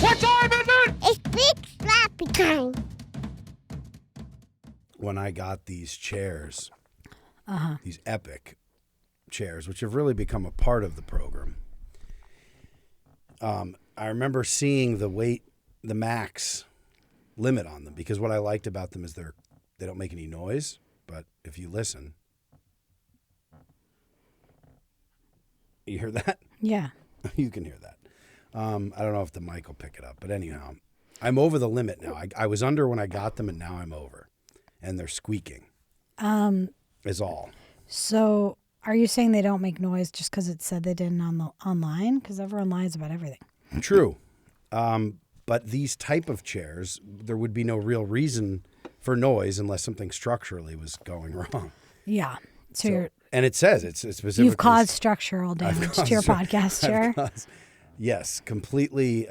What time is it? It's big slappy time. When I got these chairs, these epic chairs, which have really become a part of the program, I remember seeing the max limit on them, because what I liked about them is they don't make any noise, but if you listen, you hear that? Yeah. You can hear that. I don't know if the mic will pick it up, but anyhow, I'm over the limit now. I was under when I got them, and now I'm over, and they're squeaking. Is all. So, are you saying they don't make noise just because it said they didn't online? Because everyone lies about everything. True. But these type of chairs, there would be no real reason for noise unless something structurally was going wrong. Yeah. So and it says it's specifically. You've caused structural damage to your podcast chair. Yes, completely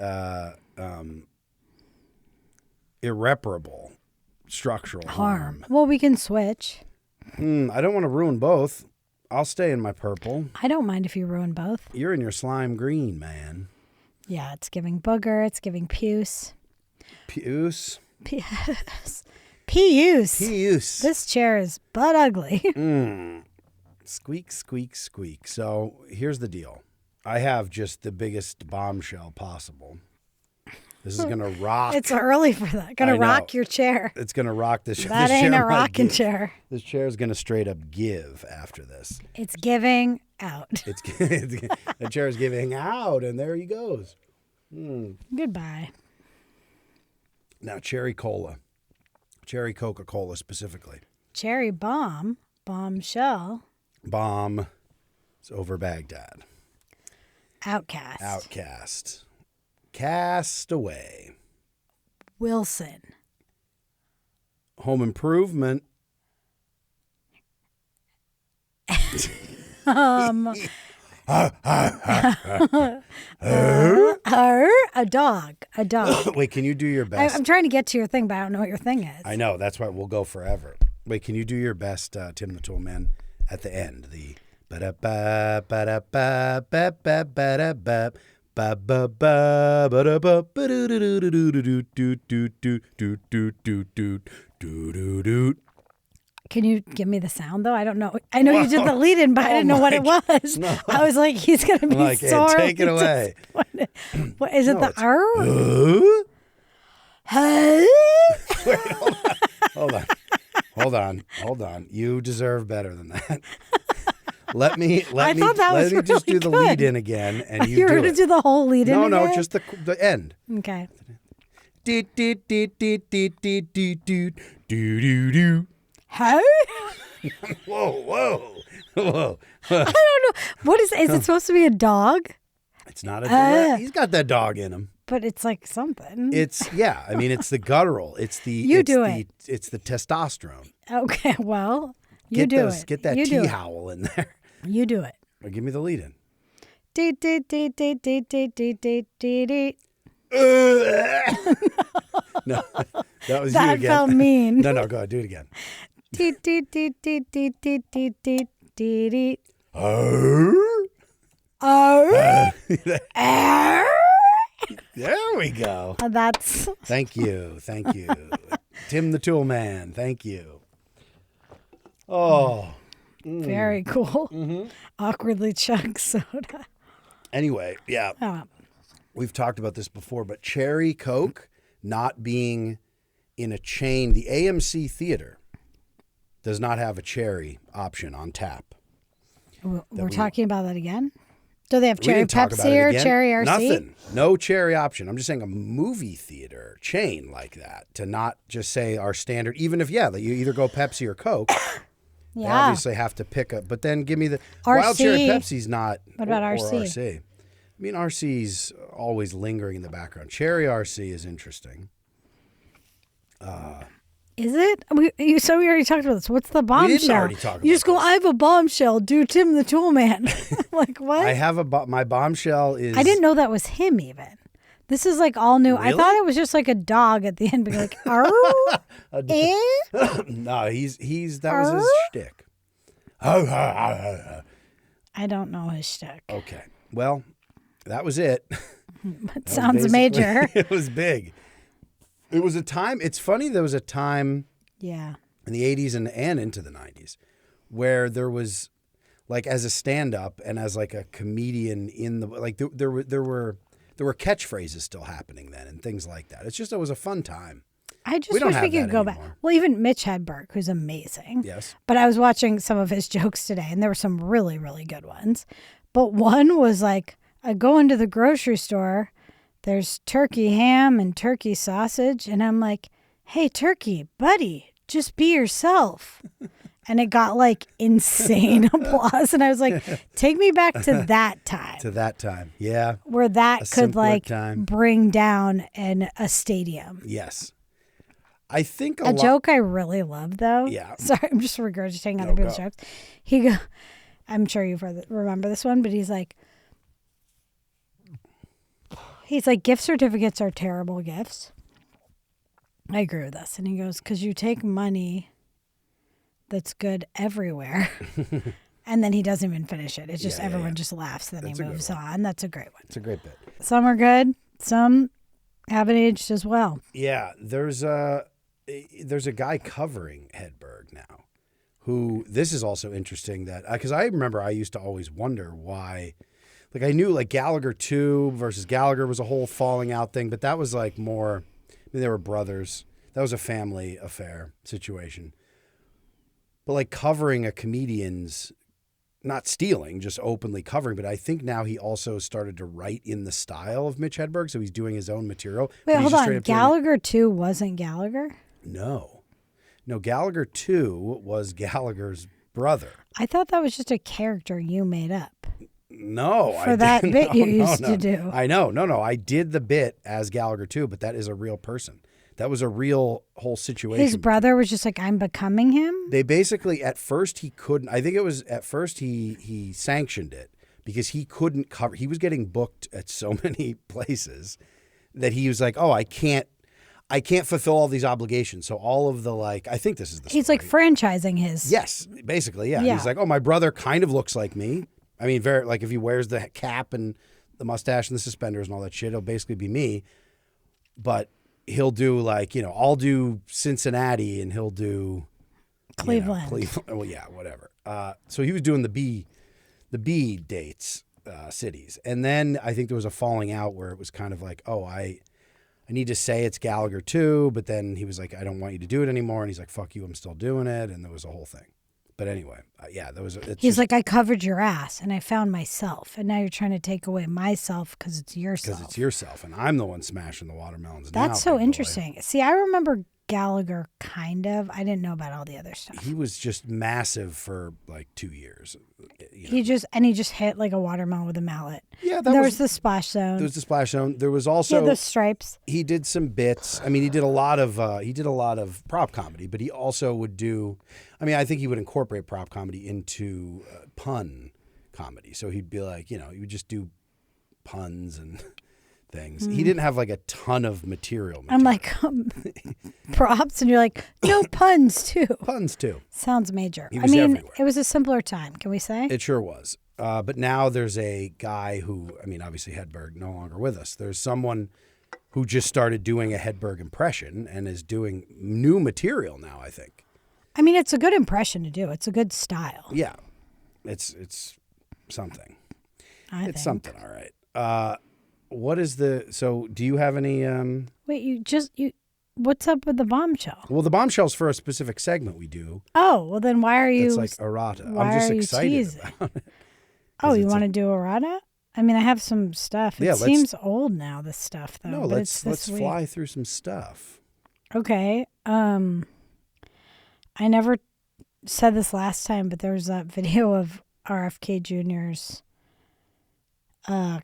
irreparable structural harm. Well, we can switch. I don't want to ruin both. I'll stay in my purple. I don't mind if you ruin both. You're in your slime green, man. Yeah, it's giving booger. It's giving puce. Puce? Puce. Puce. This chair is butt ugly. Squeak, squeak, squeak. So here's the deal. I have just the biggest bombshell possible. This is going to rock. It's early for that. Going to rock your chair. It's going to rock this chair. That ain't a rocking chair. This chair is going to straight up give after this. It's giving out. The chair is giving out, and there he goes. Goodbye. Now, cherry cola. Cherry Coca-Cola specifically. Cherry bombshell. Bomb. It's over Baghdad. Outcast. Cast away. Wilson. Home Improvement. A dog. Wait, can you do your best? I'm trying to get to your thing, but I don't know what your thing is. I know. That's why we'll go forever. Wait, can you do your best, Tim the Tool Man, at the end? The ba-da-ba, ba-da-ba, ba-ba-ba-da-ba, ba-ba-ba, ba-da-ba, ba-do-do-do-do-do-do-do-do-do-do-do-do-do. Can you give me the sound, though? I don't know. I know you did the lead-in, but I didn't know what it was. No. I was like, he's going to be sorry. Take it away. What is it? The R? Wait, hold on. You deserve better than that. Let me just do the lead in again, and you You're going to do the whole lead in. No, just the end. Okay. Do. How? Whoa. I don't know. What is it supposed to be a dog? It's not a dog. He's got that dog in him. But it's like something. It's the guttural. It's the It's the testosterone. Okay, well, you do it. Get that tea howl in there. You do it. Or give me the lead in. No, that was you again. That felt mean. No, go ahead. Do it again. There we go. That's. Thank you. Tim the Tool Man. Thank you. Oh. Very cool. Mm-hmm. Awkwardly chug soda. Anyway, yeah. We've talked about this before, but Cherry Coke not being in a chain, the AMC Theater does not have a cherry option on tap. We're talking about that again? Do they have cherry Pepsi or cherry RC? Nothing. No cherry option. I'm just saying a movie theater chain like that, to not just say our standard, even if, you either go Pepsi or Coke. Yeah. They obviously have to pick up, but then give me the RC. Wild Cherry Pepsi's not. What about or RC? RC? I mean, RC's always lingering in the background. Cherry RC is interesting. Is it? We already talked about this. What's the bombshell? We didn't already talk about You just go, this. I have a bombshell. Do Tim the Tool Man. Like, what? I have my bombshell is. I didn't know that was him even. This is like all new. Really? I thought it was just like a dog at the end being like, "Arr." No, that was his shtick. I don't know his shtick. Okay. Well, that was it. It sounds major. It was big. It was a time. It's funny. There was a time. Yeah. In the 80s and into the 90s, where there was, like, as a stand-up and as like a comedian in the like there were catchphrases still happening then and things like that. It was a fun time. I just wish we could go back. Well, even Mitch Hedberg, who's amazing. Yes. But I was watching some of his jokes today, and there were some really, really good ones. But one was like, I go into the grocery store, there's turkey ham and turkey sausage, and I'm like, hey, turkey, buddy, just be yourself. And it got like insane applause. And I was like, take me back to that time. To that time, yeah. Where that could like time. Bring down a stadium. Yes. I think a joke I really love, though. Yeah. Sorry, I'm just regurgitating other people's jokes. I'm sure you remember this one, but he's like, gift certificates are terrible gifts. I agree with this. And he goes, because you take money that's good everywhere. And then he doesn't even finish it. It's just everyone just laughs. And then he moves on. That's a great one. It's a great bit. Some are good. Some haven't aged as well. Yeah. There's a guy covering Hedberg now who, this is also interesting that, because I remember I used to always wonder why, like I knew like Gallagher 2 versus Gallagher was a whole falling out thing, but that was like more, they were brothers. That was a family affair situation. But like covering a comedian's, not stealing, just openly covering. But I think now he also started to write in the style of Mitch Hedberg, so he's doing his own material. Wait, hold on. Gallagher 2 wasn't Gallagher? No, Gallagher 2 was Gallagher's brother. I thought that was just a character you made up. No, for that bit you used to do. I know. No. I did the bit as Gallagher 2, but that is a real person. That was a real whole situation. His brother was just like, I'm becoming him? They basically, at first he couldn't. I think it was at first he sanctioned it because he couldn't cover. He was getting booked at so many places that he was like, oh, I can't fulfill all these obligations. So all of the like, I think this is the story. He's like franchising his. Yes, basically, yeah. He's like, oh, my brother kind of looks like me. I mean, very like if he wears the cap and the mustache and the suspenders and all that shit, it'll basically be me. But he'll do like, I'll do Cincinnati and he'll do Cleveland. Cleveland. Well, yeah, whatever. So he was doing the B dates, cities. And then I think there was a falling out where it was kind of like, oh, I need to say it's Gallagher 2, but then he was like, I don't want you to do it anymore. And he's like, fuck you, I'm still doing it. And there was a whole thing. But anyway, he's like, I covered your ass and I found myself. And now you're trying to take away myself because it's yourself. Because it's yourself. And I'm the one smashing the watermelons. That's so interesting. See, I remember Gallagher kind of. I didn't know about all the other stuff. He was just massive for like 2 years. He just hit like a watermelon with a mallet. Yeah, there was the Splash Zone. There was the Splash Zone. There was also the Stripes. He did some bits. I mean, he did a lot of prop comedy, but he also would do. I mean, I think he would incorporate prop comedy into pun comedy. So he'd be like, he would just do puns and things. He didn't have like a ton of material. I'm like, props, and you're like, no, puns too. Puns too. Sounds major. He was everywhere. It was a simpler time, can we say? It sure was. But now there's a guy who, I mean, obviously Hedberg no longer with us. There's someone who just started doing a Hedberg impression and is doing new material now, I think. I mean, it's a good impression to do. It's a good style. Yeah. It's something. It's something, all right. What is so do you have any Wait, what's up with the bombshell? Well, the bombshell's for a specific segment we do. Oh, well then why are you? It's like errata. I'm just excited about it. Oh, you want to do errata? I mean, I have some stuff. It seems old now, this stuff though. No, let's fly through some stuff. Okay. I never said this last time, but there was that video of RFK Jr.'s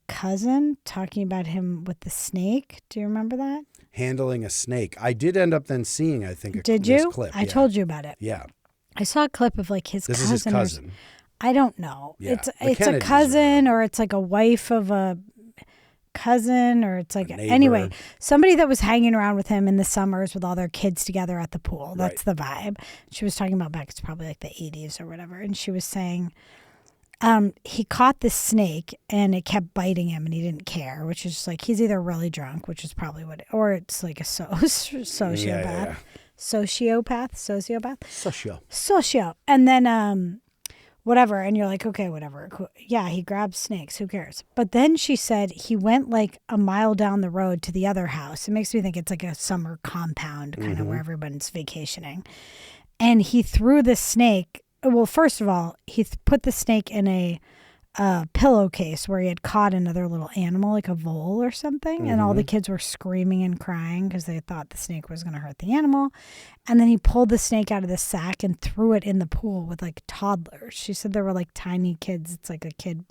cousin talking about him with the snake. Do you remember that? Handling a snake. I did end up then seeing, I think, this clip. I told you about it. Yeah. I saw a clip of like his cousin. This is his cousin. I don't know. Yeah. It's a cousin or it's like a wife of a cousin or it's like anyway, somebody that was hanging around with him in the summers with all their kids together at the pool. That's the vibe. She was talking about back, it's probably like the 80s or whatever. And she was saying, he caught this snake and it kept biting him and he didn't care, which is just like he's either really drunk, which is probably what, or it's like a sociopath. Yeah. Socio. And then whatever, and you're like, okay, whatever. Yeah, he grabs snakes. Who cares? But then she said he went like a mile down the road to the other house. It makes me think it's like a summer compound kind of where everyone's vacationing. And he threw the snake. Well, first of all, he put the snake in a pillowcase where he had caught another little animal, like a vole or something. And all the kids were screaming and crying because they thought the snake was going to hurt the animal. And then he pulled the snake out of the sack and threw it in the pool with like toddlers. She said there were like tiny kids. It's like a kid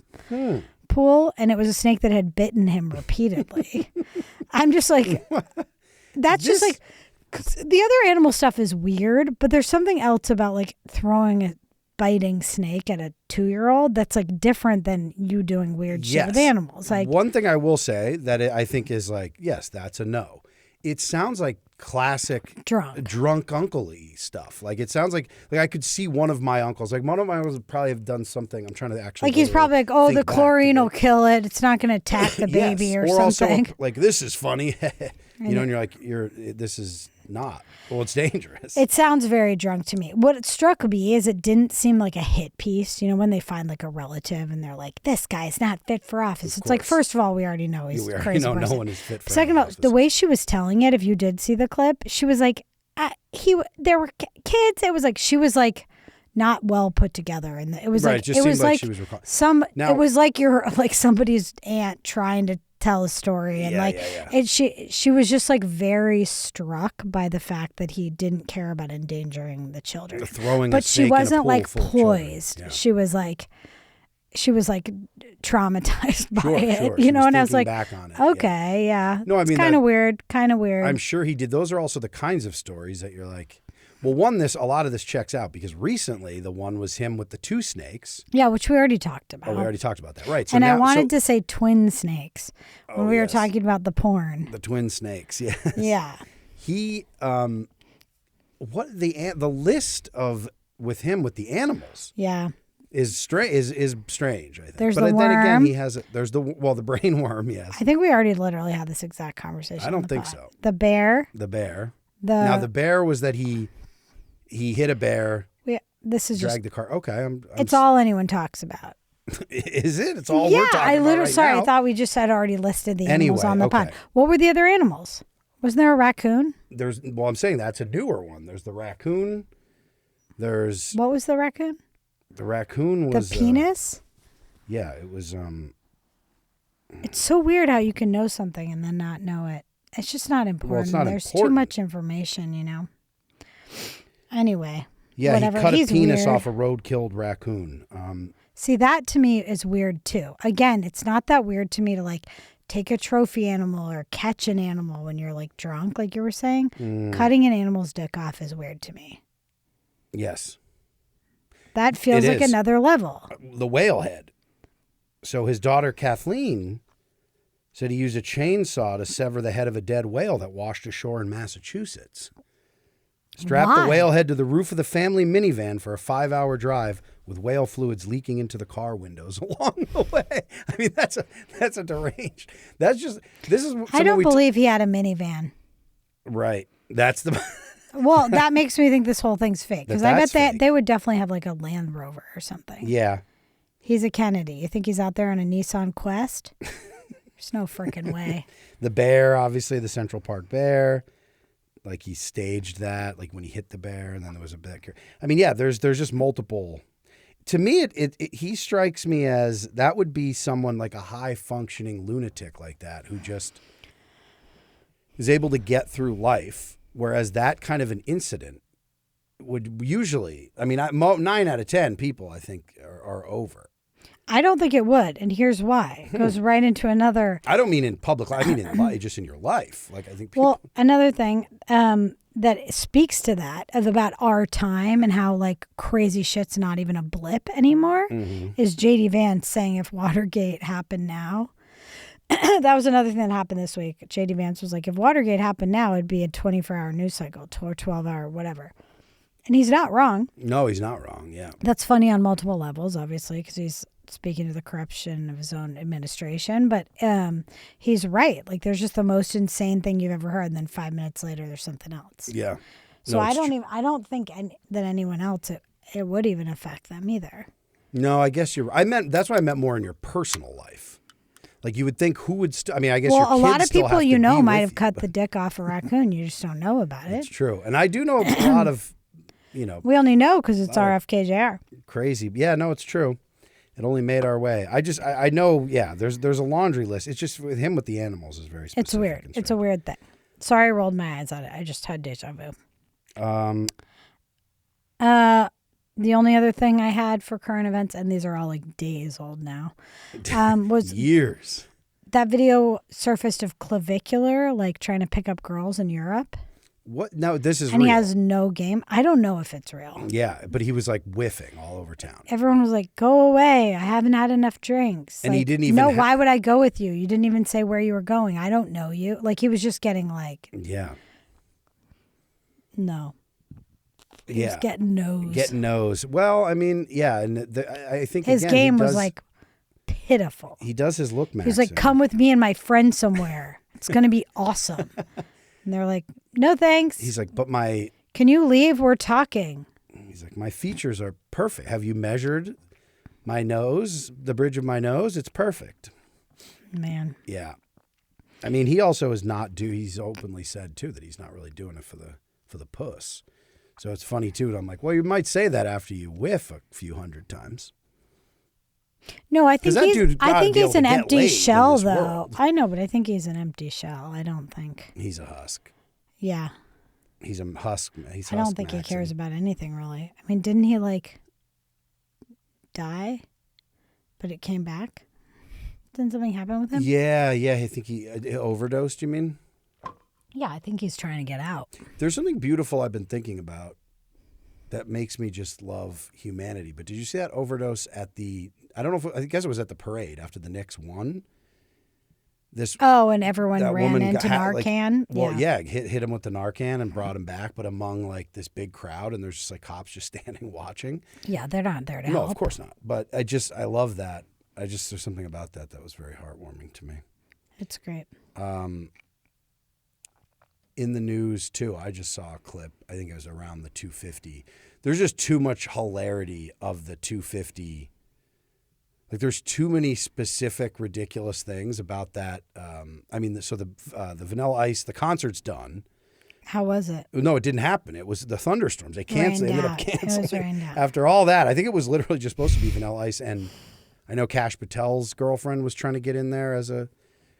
pool. And it was a snake that had bitten him repeatedly. I'm just like, that's just like, the other animal stuff is weird, but there's something else about like throwing a biting snake at a 2-year-old that's like different than you doing weird shit with animals. Like, one thing I will say that I think is like, yes, that's a no. It sounds like classic drunk uncle-y stuff. Like it sounds like I could see one of my uncles. Like one of my uncles would probably have done something. I'm trying to actually like he's probably like, oh, the chlorine will kill it. It's not going to attack the baby or something. Also, like this is funny, you know, and you're like, this is not. Well, it's dangerous. It sounds very drunk to me. What it struck me is it didn't seem like a hit piece. You know, when they find like a relative and they're like, this guy's not fit for office. It's like, first of all, we already know he's crazy. No one is fit for office. Second of all, the way she was telling it, if you did see the clip, she was like, there were kids. It was like, she was like not well put together. And it was like, it was like she was it was like you're like somebody's aunt trying to tell a story, and she was just like very struck by the fact that he didn't care about endangering the children. But she wasn't like poised. Yeah. She was like traumatized by it, you know. And I was like, okay, yeah. No, I mean, kind of weird. I'm sure he did. Those are also the kinds of stories that you're like, well, a lot of this checks out because recently the one was him with the 2 snakes. Yeah, which we already talked about. Oh, we already talked about that, right? So and I wanted to say twin snakes when we were talking about the porn. The twin snakes, yes. Yeah. He, what the list of with him with the animals? Yeah. Is strange. I think. There's the worm. Then again, he has there's the brain worm. Yes. I think we already literally had this exact conversation. I don't think so. The bear. Now the bear was that he hit a bear. Yeah, this is dragged the car. Okay, it's all anyone talks about. Is it? It's all we're talking about. I literally. Sorry, now. I thought we just had already listed the animals on the pod. What were the other animals? Wasn't there a raccoon? I'm saying that's a newer one. There's the raccoon. What was the raccoon? The raccoon was the penis. Yeah, it was. It's so weird how you can know something and then not know it. It's just not important. Well, it's not There's important. Too much information, you know. Anyway. Yeah, whatever. He cut He's a penis weird. off a road-killed raccoon. See, that to me is weird too. Again, it's not that weird to me to like take a trophy animal or catch an animal when you're like drunk, like you were saying. Cutting an animal's dick off is weird to me. Yes. That feels like another level. The whale head. So his daughter Kathleen said he used a chainsaw to sever the head of a dead whale that washed ashore in Massachusetts. Strapped the whale head to the roof of the family minivan for a 5-hour drive with whale fluids leaking into the car windows along the way. I mean, that's a deranged. I don't believe he had a minivan. Right. That's the... Well, that makes me think this whole thing's fake. Because I bet they would definitely have like a Land Rover or something. Yeah. He's a Kennedy. You think he's out there on a Nissan Quest? There's no freaking way. The bear, obviously, the Central Park bear. Like he staged that, like when he hit the bear, and then there was a bear. I mean, yeah, there's just multiple. To me, he strikes me as that would be someone like a high-functioning lunatic like that who just is able to get through life. Whereas that kind of an incident would usually, I mean, 9 out of 10 people, I think, are over. I don't think it would, and here's why. It goes right into another... I don't mean in public life. I mean just in your life. Like I think people... Well, another thing that speaks to that, about our time and how like crazy shit's not even a blip anymore, is J.D. Vance saying if Watergate happened now... That was another thing that happened this week. J.D. Vance was like, if Watergate happened now, it'd be a 24-hour news cycle or 12-hour, whatever. And he's not wrong. No, he's not wrong, yeah. That's funny on multiple levels, obviously, because he's speaking of the corruption of his own administration. But he's right. Like, there's just the most insane thing you've ever heard, and then 5 minutes later, there's something else. Yeah. So I don't think that anyone else it would even affect them either. No, I guess that's what I meant more in your personal life. Like, you would think who would I mean, I guess well, your kids a lot of still people have to might be have with cut you, the dick off a raccoon. You just don't know about it. It's true. And I do know a lot of, We only know because it's RFK Jr. Crazy. Yeah, no, it's true. It only made our way. I know, yeah, there's a laundry list. It's just with him with the animals is very specific. It's weird. It's a weird thing. Sorry I rolled my eyes at it. I just had deja vu. The only other thing I had for current events, and these are all like days old now, was years. That video surfaced of Clavicular, like trying to pick up girls in Europe. What? No, this is and real. He has no game. I don't know if it's real. Yeah, but he was like whiffing all over town. Everyone was like, "Go away! I haven't had enough drinks." And like, he didn't even. No, why would I go with you? You didn't even say where you were going. I don't know you. Like, he was just getting like. Yeah. No. He was getting nose. Getting nose. Well, I mean, yeah, and I think his game was like pitiful. He does his look maxing. He's like, "Come with me and my friend somewhere. It's going to be awesome." And they're like, "No, thanks." He's like, "But can you leave? We're talking." He's like, "My features are perfect. Have you measured my nose, the bridge of my nose? It's perfect." Man. Yeah. I mean, he also is not he's openly said too that he's not really doing it for the puss. So it's funny too. I'm like, well, you might say that after you whiff a few hundred times. No, I think he's an empty shell, though. World. I know, but I think he's an empty shell. I don't think he's a husk. Yeah, he's a husk. I don't think he cares about anything really. I mean, didn't he like die? But it came back. Didn't something happen with him? Yeah. I think he overdosed. You mean? Yeah, I think he's trying to get out. There's something beautiful I've been thinking about that makes me just love humanity. But did you see that overdose at I guess it was at the parade after the Knicks won? And everyone ran into Narcan. Hit him with the Narcan and brought him back, but among like this big crowd, and there's just like cops just standing watching. Yeah, they're not there to help. No, of course not. But I love that. There's something about that was very heartwarming to me. It's great. In the news too, I just saw a clip. I think it was around the 250. There's just too much hilarity of the 250. Like, there's too many specific ridiculous things about that. The Vanilla Ice, the concert's done. How was it? No, it didn't hapen. It was the thunderstorms. They ended up canceling. It was rained out. After all that, I think it was literally just supposed to be Vanilla Ice, and I know Kash Patel's girlfriend was trying to get in there as a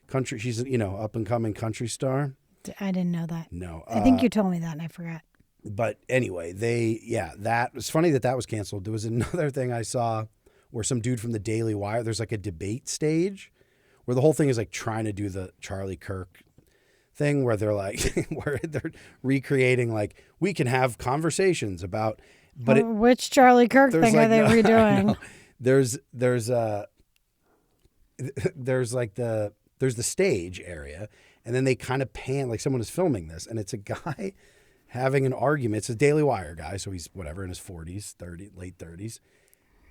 country. She's up and coming country star. I didn't know that. No. I think you told me that and I forgot. But anyway, that was funny that was canceled. There was another thing I saw where some dude from the Daily Wire, there's like a debate stage where the whole thing is like trying to do the Charlie Kirk thing where they're like, where they're recreating like, we can have conversations about, but which Charlie Kirk thing are they redoing? There's the stage area. And then they kind of pan, like someone is filming this, and it's a guy having an argument. It's a Daily Wire guy, so he's whatever in his 40s, late 30s,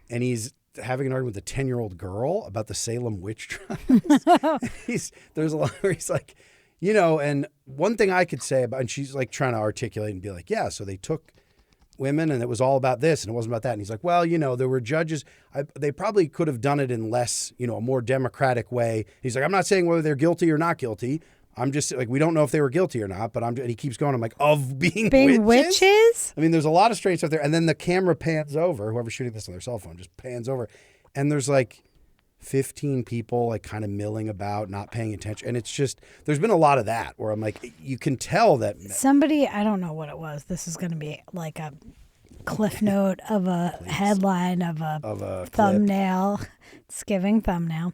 and he's having an argument with a 10-year-old girl about the Salem witch trials. There's a lot where he's like, and one thing I could say about, and she's like trying to articulate and be like, yeah, so they took women and it was all about this and it wasn't about that. And he's like, well, there were judges. They probably could have done it in less, a more democratic way. He's like, I'm not saying whether they're guilty or not guilty. I'm just like, we don't know if they were guilty or not, but and he keeps going. I'm like, of being witches? I mean, there's a lot of straight stuff there. And then the camera pans over, whoever's shooting this on their cell phone just pans over. And there's like 15 people like kind of milling about, not paying attention. And it's just, there's been a lot of that where I'm like, you can tell that. Somebody, I don't know what it was. This is going to be like a cliff note of a headline of a thumbnail. It's giving thumbnail.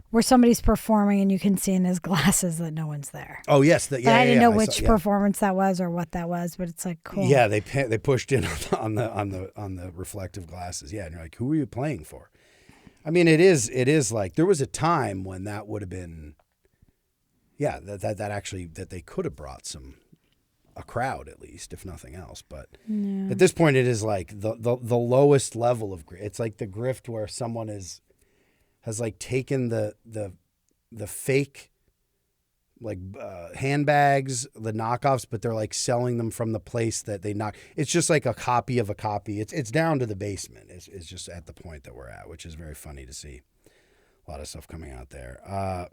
Where somebody's performing and you can see in his glasses that no one's there. Oh yes, I didn't know which performance that was or what that was, but it's like cool. Yeah, they pushed in on the reflective glasses. Yeah, and you're like, who are you playing for? I mean, it is like there was a time when that would have been, that actually that they could have brought some a crowd, at least, if nothing else. But at this point, it is like the lowest level of grift. It's like the grift where someone has like taken the fake like handbags, the knockoffs, but they're like selling them from the place that they knock. It's just like a copy of a copy. It's down to the basement. It's just at the point that we're at, which is very funny to see. A lot of stuff coming out there.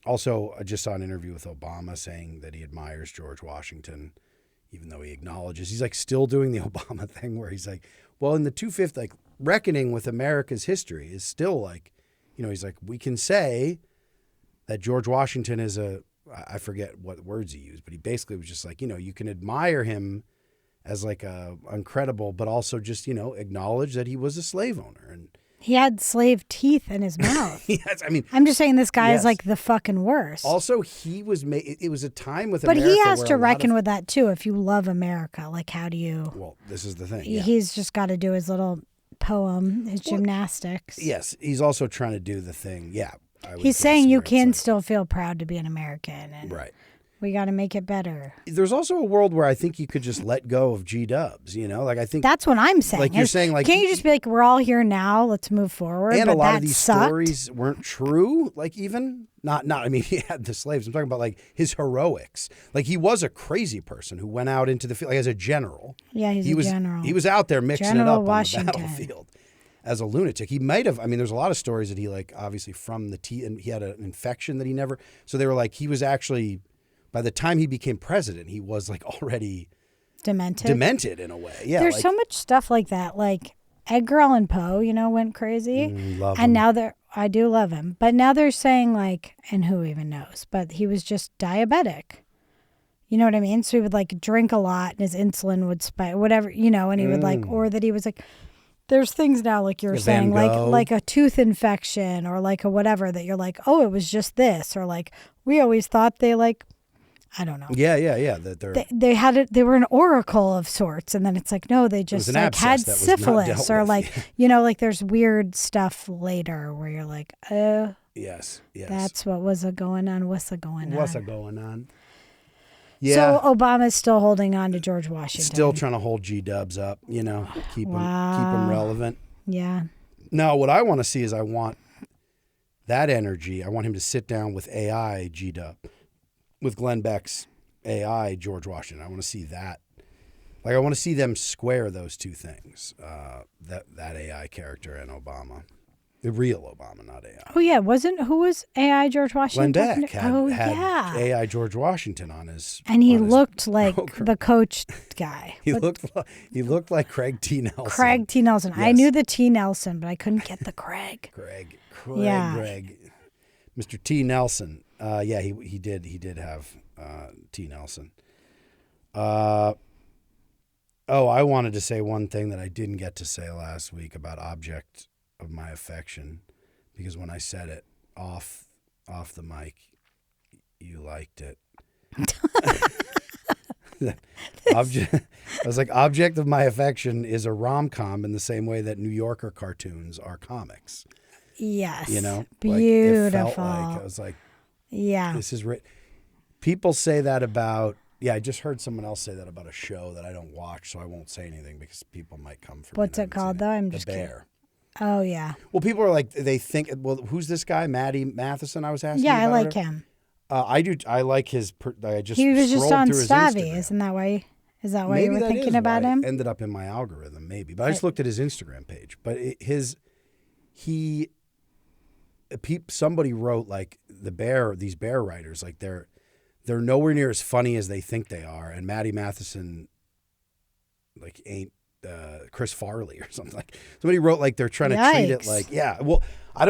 Also, I just saw an interview with Obama saying that he admires George Washington, even though he acknowledges he's like still doing the Obama thing where he's like, well, in the 250, like reckoning with America's history is still like, he's like, we can say that George Washington is I forget what words he used, but he basically was just like, you can admire him as like a incredible, but also just, acknowledge that he was a slave owner. And he had slave teeth in his mouth. Yes, I mean, I'm just saying this guy is like the fucking worst. Also, he was it was a time with but America. But he has to reckon with that too. If you love America, like how do you? Well, this is the thing. Yeah. He's just got to do his little poem, his gymnastics. Yes, he's also trying to do the thing. Yeah. He's saying you can still feel proud to be an American. And right. We got to make it better. There's also a world where I think you could just let go of G-dubs, Like I think that's what I'm saying. Like you're saying, like can't you just be like, we're all here now, let's move forward? And but a lot of these sucked. stories weren't true. Like even not. I mean, he had the slaves. I'm talking about like his heroics. Like he was a crazy person who went out into the field, like as a general. Yeah, he was a general. He was out there mixing General it up Washington. on the battlefield. As a lunatic, he might have. I mean, there's a lot of stories that he like obviously from the tea, and he had an infection that he never. So they were like he was actually. By the time he became president, he was like already demented in a way. Yeah, there's so much stuff like that. Like Edgar Allan Poe, went crazy, love and him. now I do love him, but now they're saying like, and who even knows? But he was just diabetic. You know what I mean? So he would like drink a lot, and his insulin would spike, whatever, and he would like, or that he was like. There's things now, like you're saying, like a tooth infection or like a whatever that you're like, oh, it was just this, or like we always thought they like, I don't know. Yeah. That they had it. They were an oracle of sorts, and then it's like, no, they just like had syphilis, or like like there's weird stuff later where you're like, oh, yes, that's what was going on. What's going on? Yeah. So Obama's still holding on to George Washington. Still trying to hold G-dubs up, keep them relevant. Yeah. No, what I want to see is I want that energy. I want him to sit down with AI G-dub, with Glenn Beck's AI George Washington. I want to see that. Like I want to see them square those two things. That AI character and Obama. The real Obama, not AI. Oh, yeah. Who was AI George Washington? Glenn Beck had AI George Washington on his. And he looked like the coach guy. He looked like Craig T. Nelson. Craig T. Nelson. Yes. I knew the T. Nelson, but I couldn't get the Craig. Craig. Mr. T. Nelson. Yeah, he did have T. Nelson. I wanted to say one thing that I didn't get to say last week about object of my affection, because when I said it off the mic, you liked it. I was like, object of my affection is a rom-com in the same way that New Yorker cartoons are comics. Yes. Beautiful. Like it felt like I was like, yeah, this is people say that about. Yeah, I just heard someone else say that about a show that I don't watch, so I won't say anything because people might come for me. What's it called though? I'm just The Bear. Kidding. Oh, yeah. Well, people are like, they think, well, who's this guy? Maddie Matheson, I was asking. Yeah, I about like her. him. I do. I like his. He was just on Stabby, isn't that why? Is that why maybe you were that thinking is about why him? It ended up in my algorithm, maybe. But I just looked at his Instagram page. But somebody wrote like these bear writers, like they're nowhere near as funny as they think they are, and Maddie Matheson like ain't Chris Farley or something. Like somebody wrote like they're trying to treat it like, yeah. Well,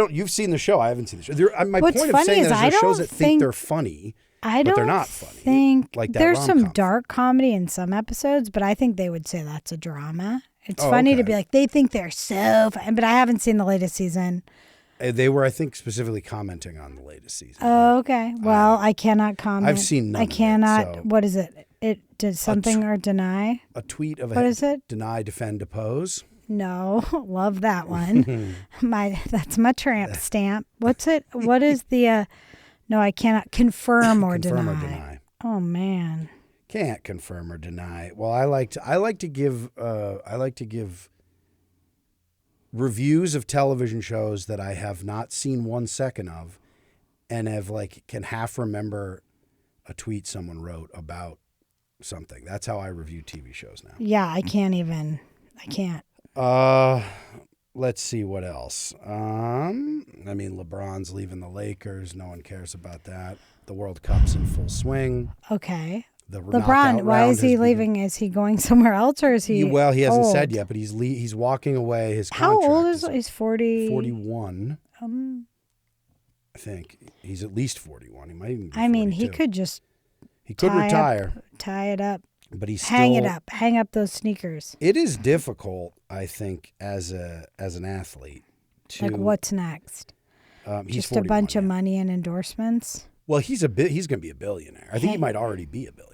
you've seen the show. I haven't seen the show. My point of saying that is there's shows that think they're funny, but they're not funny. Like that there's some rom-com. dark comedy in some episodes, but I think they would say that's a drama. It's funny to be like, they think they're so fun, but I haven't seen the latest season. They were, I think, specifically commenting on the latest season. Oh, okay. Well, I cannot comment. I've seen none I cannot. of it, so. What is it? It did something or deny? A tweet of what is it? Deny, defend, depose. No, love that one. That's my tramp stamp. What's it? What is the? No, I cannot confirm or deny. Confirm or deny. Oh man. Can't confirm or deny. Well, I like to give reviews of television shows that I have not seen 1 second of, and have can half remember a tweet someone wrote about something. That's how I review TV shows now. Yeah, I can't. Let's see what else. LeBron's leaving the Lakers. No one cares about that. The World Cup's in full swing. Okay. The LeBron, why is he leaving? Is he going somewhere else, or is he? Well, he hasn't old? said yet, but he's walking away. His How contract old is he's 40? 41. I think he's at least 41. He might even be 42. He could just retire, tie it up, but he's hang it up, hang up those sneakers. It is difficult, I think, as an athlete. What's next? He's just 41, a bunch of money and endorsements. Well, he's going to be a billionaire. I think he might already be a billionaire.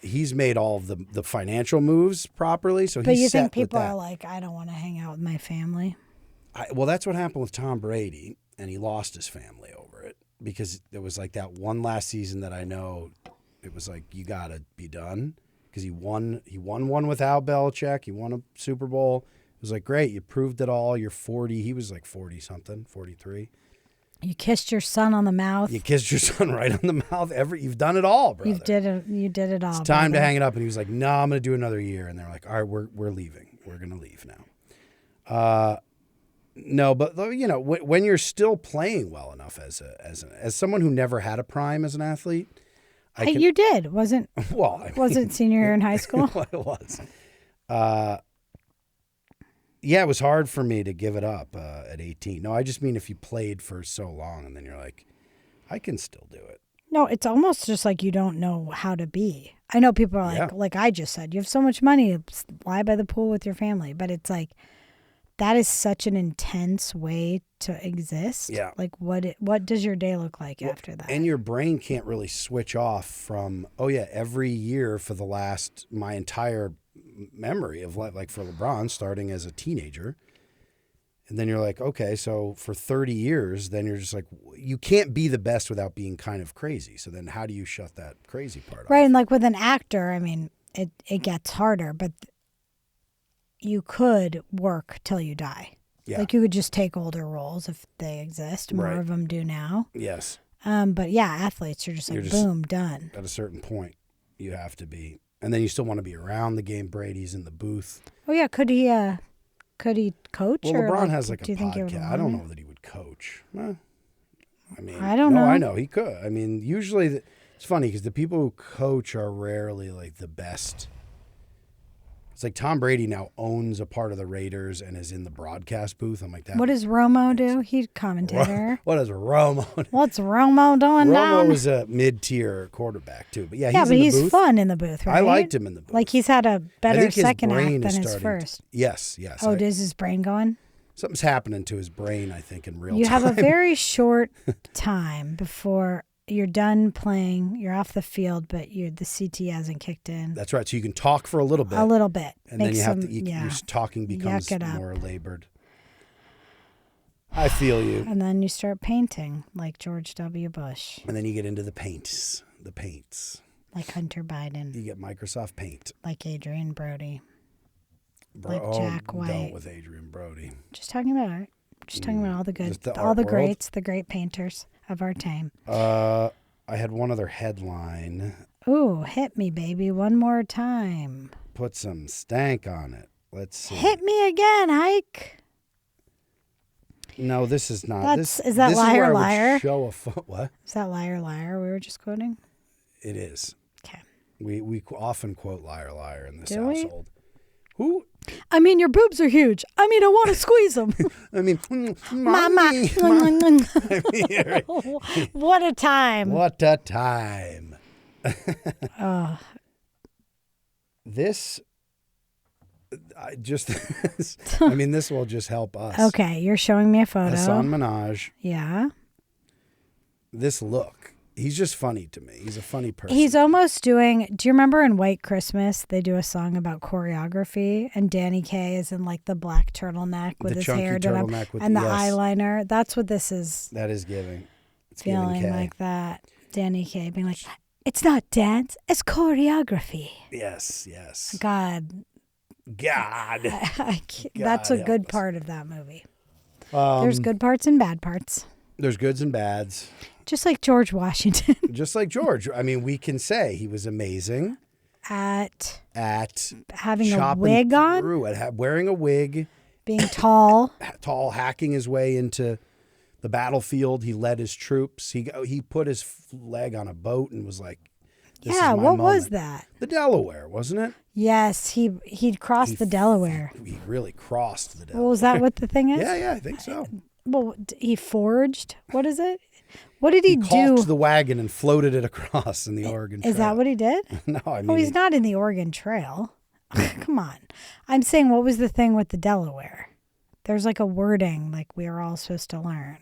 He's made all of the financial moves properly, so but he's set with that. But you think people are like, I don't want to hang out with my family? Well, that's what happened with Tom Brady, and he lost his family over it because there was that one last season that I know it was you got to be done because he won one without Belichick. He won a Super Bowl. It was great. You proved it all. You're 40. He was 40-something, 43. You kissed your son on the mouth. You kissed your son right on the mouth. You've done it all, brother. You did it all. It's time to hang it up. And he was like, "No, I'm going to do another year." And they're like, "All right, we're leaving. We're going to leave now." No, but when you're still playing well enough as someone who never had a prime as an athlete, you did wasn't wasn't senior year in high school. Well, it was. Yeah, it was hard for me to give it up at 18. No, I just mean if you played for so long and then you're like, I can still do it. No, it's almost just you don't know how to be. I know people are like I just said, you have so much money, lie by the pool with your family. But it's that is such an intense way to exist. Yeah. What does your day look like after that? And your brain can't really switch off from, every year for my entire memory of for LeBron starting as a teenager. And then you're like, okay, so for 30 years, then you're just you can't be the best without being kind of crazy. So then how do you shut that crazy part off? Right. And with an actor, it gets harder, but you could work till you die. Yeah. You could just take older roles if they exist. More of them do now. Yes. But yeah, athletes, you're just boom, done. At a certain point, you have to be. And then you still want to be around the game. Brady's in the booth. Oh, yeah. Could he coach? Well, or LeBron has a podcast. I don't know that he would coach. I don't know. I know he could. Usually it's funny because the people who coach are rarely the best. It's Tom Brady now owns a part of the Raiders and is in the broadcast booth. I'm like that. What does Romo do? He's commentator. What does Romo do? What's Romo doing down? Romo was a mid-tier quarterback too, but he's fun in the booth, right? I liked him in the booth. He's had a better second act than his first. Yes. Oh, is his brain going? Something's happening to his brain, I think, in real time. You have a very short time before you're done playing, you're off the field, but the CT hasn't kicked in. That's right. So you can talk for a little bit. And then you have to, your talking becomes more labored. I feel you. And then you start painting like George W. Bush. And then you get into the paints. Like Hunter Biden. You get Microsoft Paint. Like Adrian Brody. Like Jack White. Don't with Adrian Brody. Just talking about art. Just talking about all the good, all the greats, the great painters of our time. I had one other headline. Ooh, hit me, baby, one more time. Put some stank on it. Let's see. Hit me again, Ike. No, this is not. Is that this Liar is where Liar? I would show what? Is that Liar Liar we were just quoting? It is. Okay. We often quote Liar Liar in this Do household. Who? Your boobs are huge. I want to squeeze them. Mama. What a time. What a time. This this will just help us. Okay, you're showing me a photo. Hassan Minhaj. Yeah. This look. He's just funny to me. He's a funny person. He's almost doing... Do you remember in White Christmas, they do a song about choreography, and Danny Kaye is in the black turtleneck with his hair done up and the eyeliner? That's what this is. That is giving. It's feeling giving like that. Danny Kaye being like, It's not dance, it's choreography. Yes. God. That's a good part of that movie. There's good parts and bad parts. There's goods and bads. Just like George Washington. Just like George. I mean, we can say he was amazing At having a chopping wig on, through, at wearing a wig, being tall. hacking his way into the battlefield. He led his troops. He put his leg on a boat and was like, "This is my What was moment." that? The Delaware, wasn't it? Yes, he'd crossed the Delaware. He really crossed the Delaware. Well, is that what the thing is? Yeah, I think so. Well, he forged. What is it? What did he do? Caulked the wagon and floated it across in the Oregon Trail. Is that what he did? No, I mean. Oh, he's not in the Oregon Trail. Come on. I'm saying, what was the thing with the Delaware? There's like a wording like we are all supposed to learn.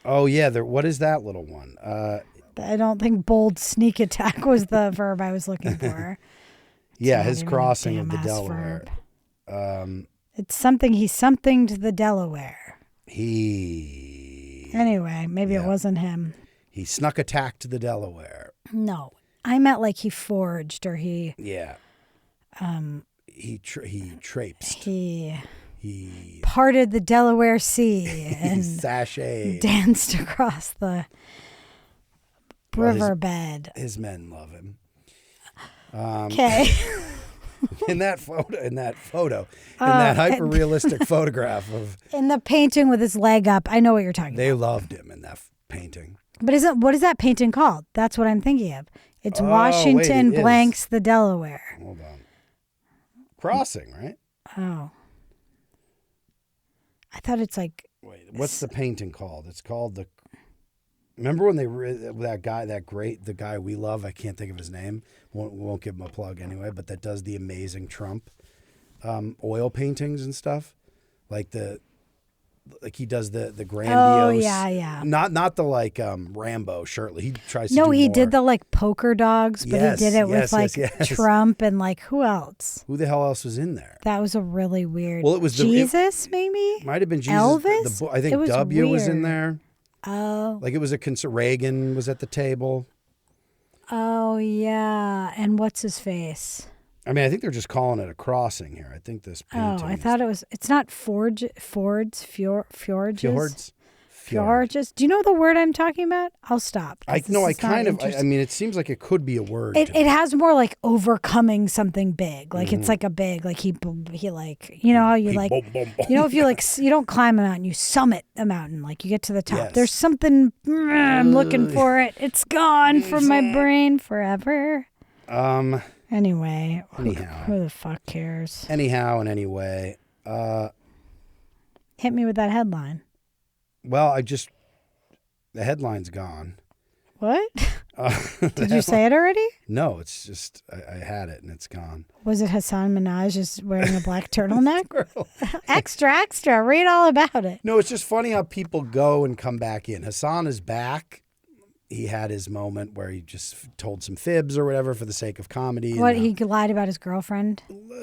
Oh, yeah. What is that little one? I don't think bold sneak attack was the verb I was looking for. Yeah, his crossing of the Delaware. It's something, he somethinged the Delaware. Anyway, maybe it wasn't him. He snuck attack to the Delaware. No. I meant like he forged or he... Yeah. He traipsed. He parted the Delaware Sea and sashayed. Danced across the riverbed. His men love him. Okay. in that hyper realistic photograph of in the painting with his leg up, I know what you're talking about. They loved him in that painting. But what is that painting called? That's what I'm thinking of. It's Washington blanks the Delaware. Hold on. Crossing, right? Oh. I thought it's like. Wait, what's the painting called? It's called the. Remember when the guy we love, I can't think of his name. Won't give him a plug anyway, but that does the amazing Trump oil paintings and stuff. Like he does the grandiose. Oh yeah. Not the like Rambo shirtless. He tries to. No, do he more. did the like poker dogs, but he did it with Trump and like who else? Who the hell else was in there? That was a really weird. Well, it was Jesus, maybe. Might have been Jesus. Elvis. I think W was in there. Oh. Like it was Reagan was at the table. Oh yeah, and what's his face? I mean, I think they're just calling it a crossing here. I think this painting. Oh, I thought it was. It's not fjords. Fjords. Do you know the word I'm talking about? I'll stop. I mean, it seems like it could be a word. It has more like overcoming something big. Like it's like a big. Like he like how you like. If you like you don't climb a mountain, you summit a mountain. Like you get to the top. Yes. There's something. I'm looking for it. It's gone from my brain forever. Anyway, who the fuck cares? Anyhow and anyway. Hit me with that headline. Well, the headline's gone. What? Did you say it already? No, it's just, I had it and it's gone. Was it Hassan Minaj just wearing a black turtleneck? Extra. Read all about it. No, it's just funny how people go and come back in. Hassan is back. He had his moment where he just told some fibs or whatever for the sake of comedy. What, he lied about his girlfriend?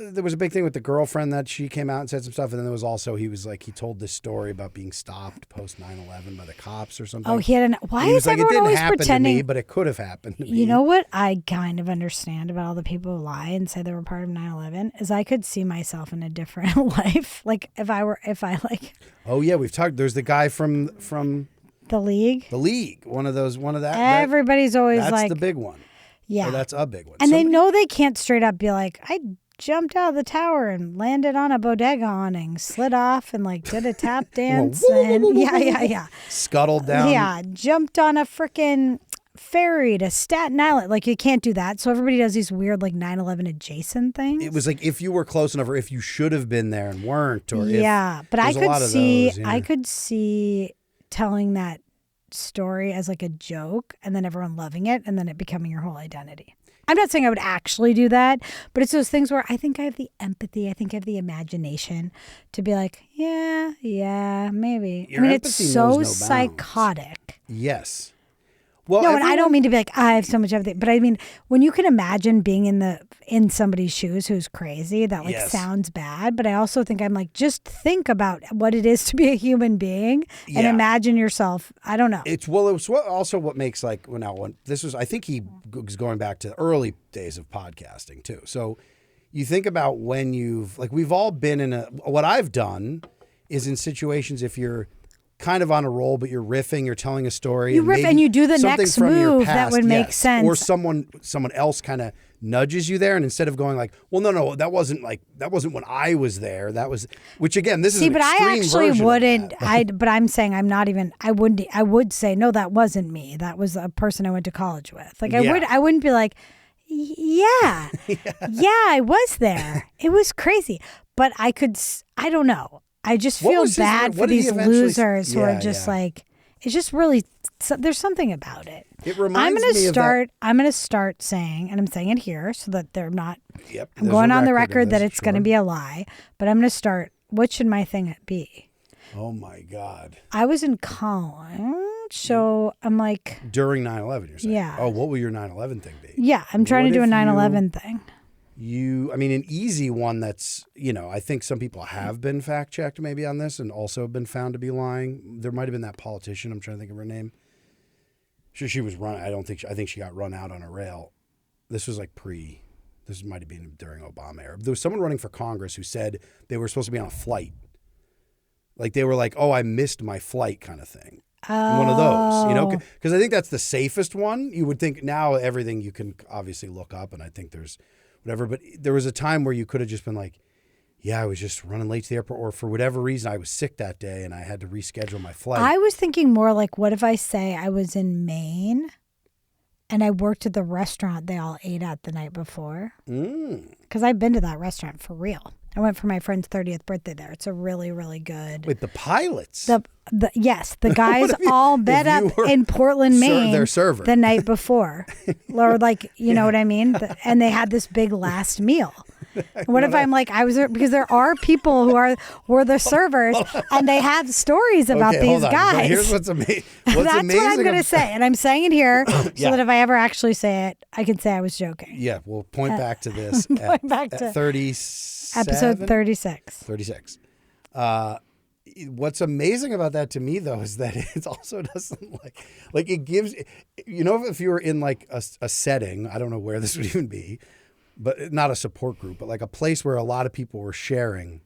There was a big thing with the girlfriend that she came out and said some stuff. And then there was also, he told this story about being stopped post 9/11 by the cops or something. Oh, why is everyone always pretending? It didn't happen to me, but it could have happened to me. You know what I kind of understand about all the people who lie and say they were part of 9/11 is I could see myself in a different life. Like if I Oh yeah, we've talked, there's the guy from The League? The League. One of that. Everybody's always that's like. That's the big one. Yeah. Or that's a big one. And they know they can't straight up be like, I jumped out of the tower and landed on a bodega awning, slid off and like did a tap dance. And yeah. Scuttled down. Yeah. Jumped on a freaking ferry to Staten Island. Like you can't do that. So everybody does these weird like 9/11 adjacent things. It was like if you were close enough or if you should have been there and weren't. Or but I could see telling that story as like a joke and then everyone loving it and then it becoming your whole identity. I'm not saying I would actually do that, but it's those things where I think I have the empathy, I think I have the imagination to be like, yeah, maybe. Your empathy it's so knows no psychotic. Yes. Well, No, and I don't mean to be like, I have so much everything, but I mean, when you can imagine being in somebody's shoes who's crazy, that like sounds bad. But I also think I'm like, just think about what it is to be a human being and imagine yourself. I don't know. It's also what makes like I think he was going back to the early days of podcasting too. So you think about when we've all been what I've done is in situations if you're kind of on a roll, but you're riffing, you're telling a story. You riff and you do the next move that would make sense. Or someone else kind of nudges you there, and instead of going like, well, no, that wasn't when I was there. That was, which again, this is an extreme I actually version wouldn't. of that. But I'm saying I'm not even. I wouldn't. I would say no, that wasn't me. That was a person I went to college with. Like I wouldn't be like, yeah, I was there. It was crazy, but I could. I don't know. I just feel bad for these losers who are just like, it's just really, there's something about it. It reminds me of that. I'm going to start saying, and I'm saying it here so that they're not, I'm there's going a on the record record that it's going to be a lie, but I'm going to start, what should my thing be? Oh my God. I was in college, so I'm like. During 9/11, you're saying? Yeah. Oh, what will your 9/11 thing be? Yeah, I'm trying to do a 9/11 thing. An easy one that's, I think some people have been fact checked maybe on this and also been found to be lying. There might have been that politician. I'm trying to think of her name. She was run. I think she got run out on a rail. This was like this might have been during Obama era. There was someone running for Congress who said they were supposed to be on a flight. Like they were like, oh, I missed my flight kind of thing. One of those, because I think that's the safest one. You would think now everything you can obviously look up, and I think there's whatever. But there was a time where you could have just been like, yeah, I was just running late to the airport, or for whatever reason, I was sick that day and I had to reschedule my flight. I was thinking more like, what if I say I was in Maine and I worked at the restaurant they all ate at the night before? Because I've been to that restaurant for real. I went for my friend's 30th birthday there. It's a really, really good. With the pilots? Yes, the guys all bed up in Portland, Maine their server. the night before. Or like, you know what I mean? And they had this big last meal. What if I'm like, I was there? Because there are people who were the servers and they have stories about these guys. But here's what's amazing. That's what I'm going to say. And I'm saying it here so that if I ever actually say it, I can say I was joking. Yeah, we'll point back to this at 37? Episode 36. 36. What's amazing about that to me, though, is that it also doesn't like it gives, if you were in like a setting, I don't know where this would even be, but not a support group, but like a place where a lot of people were sharing,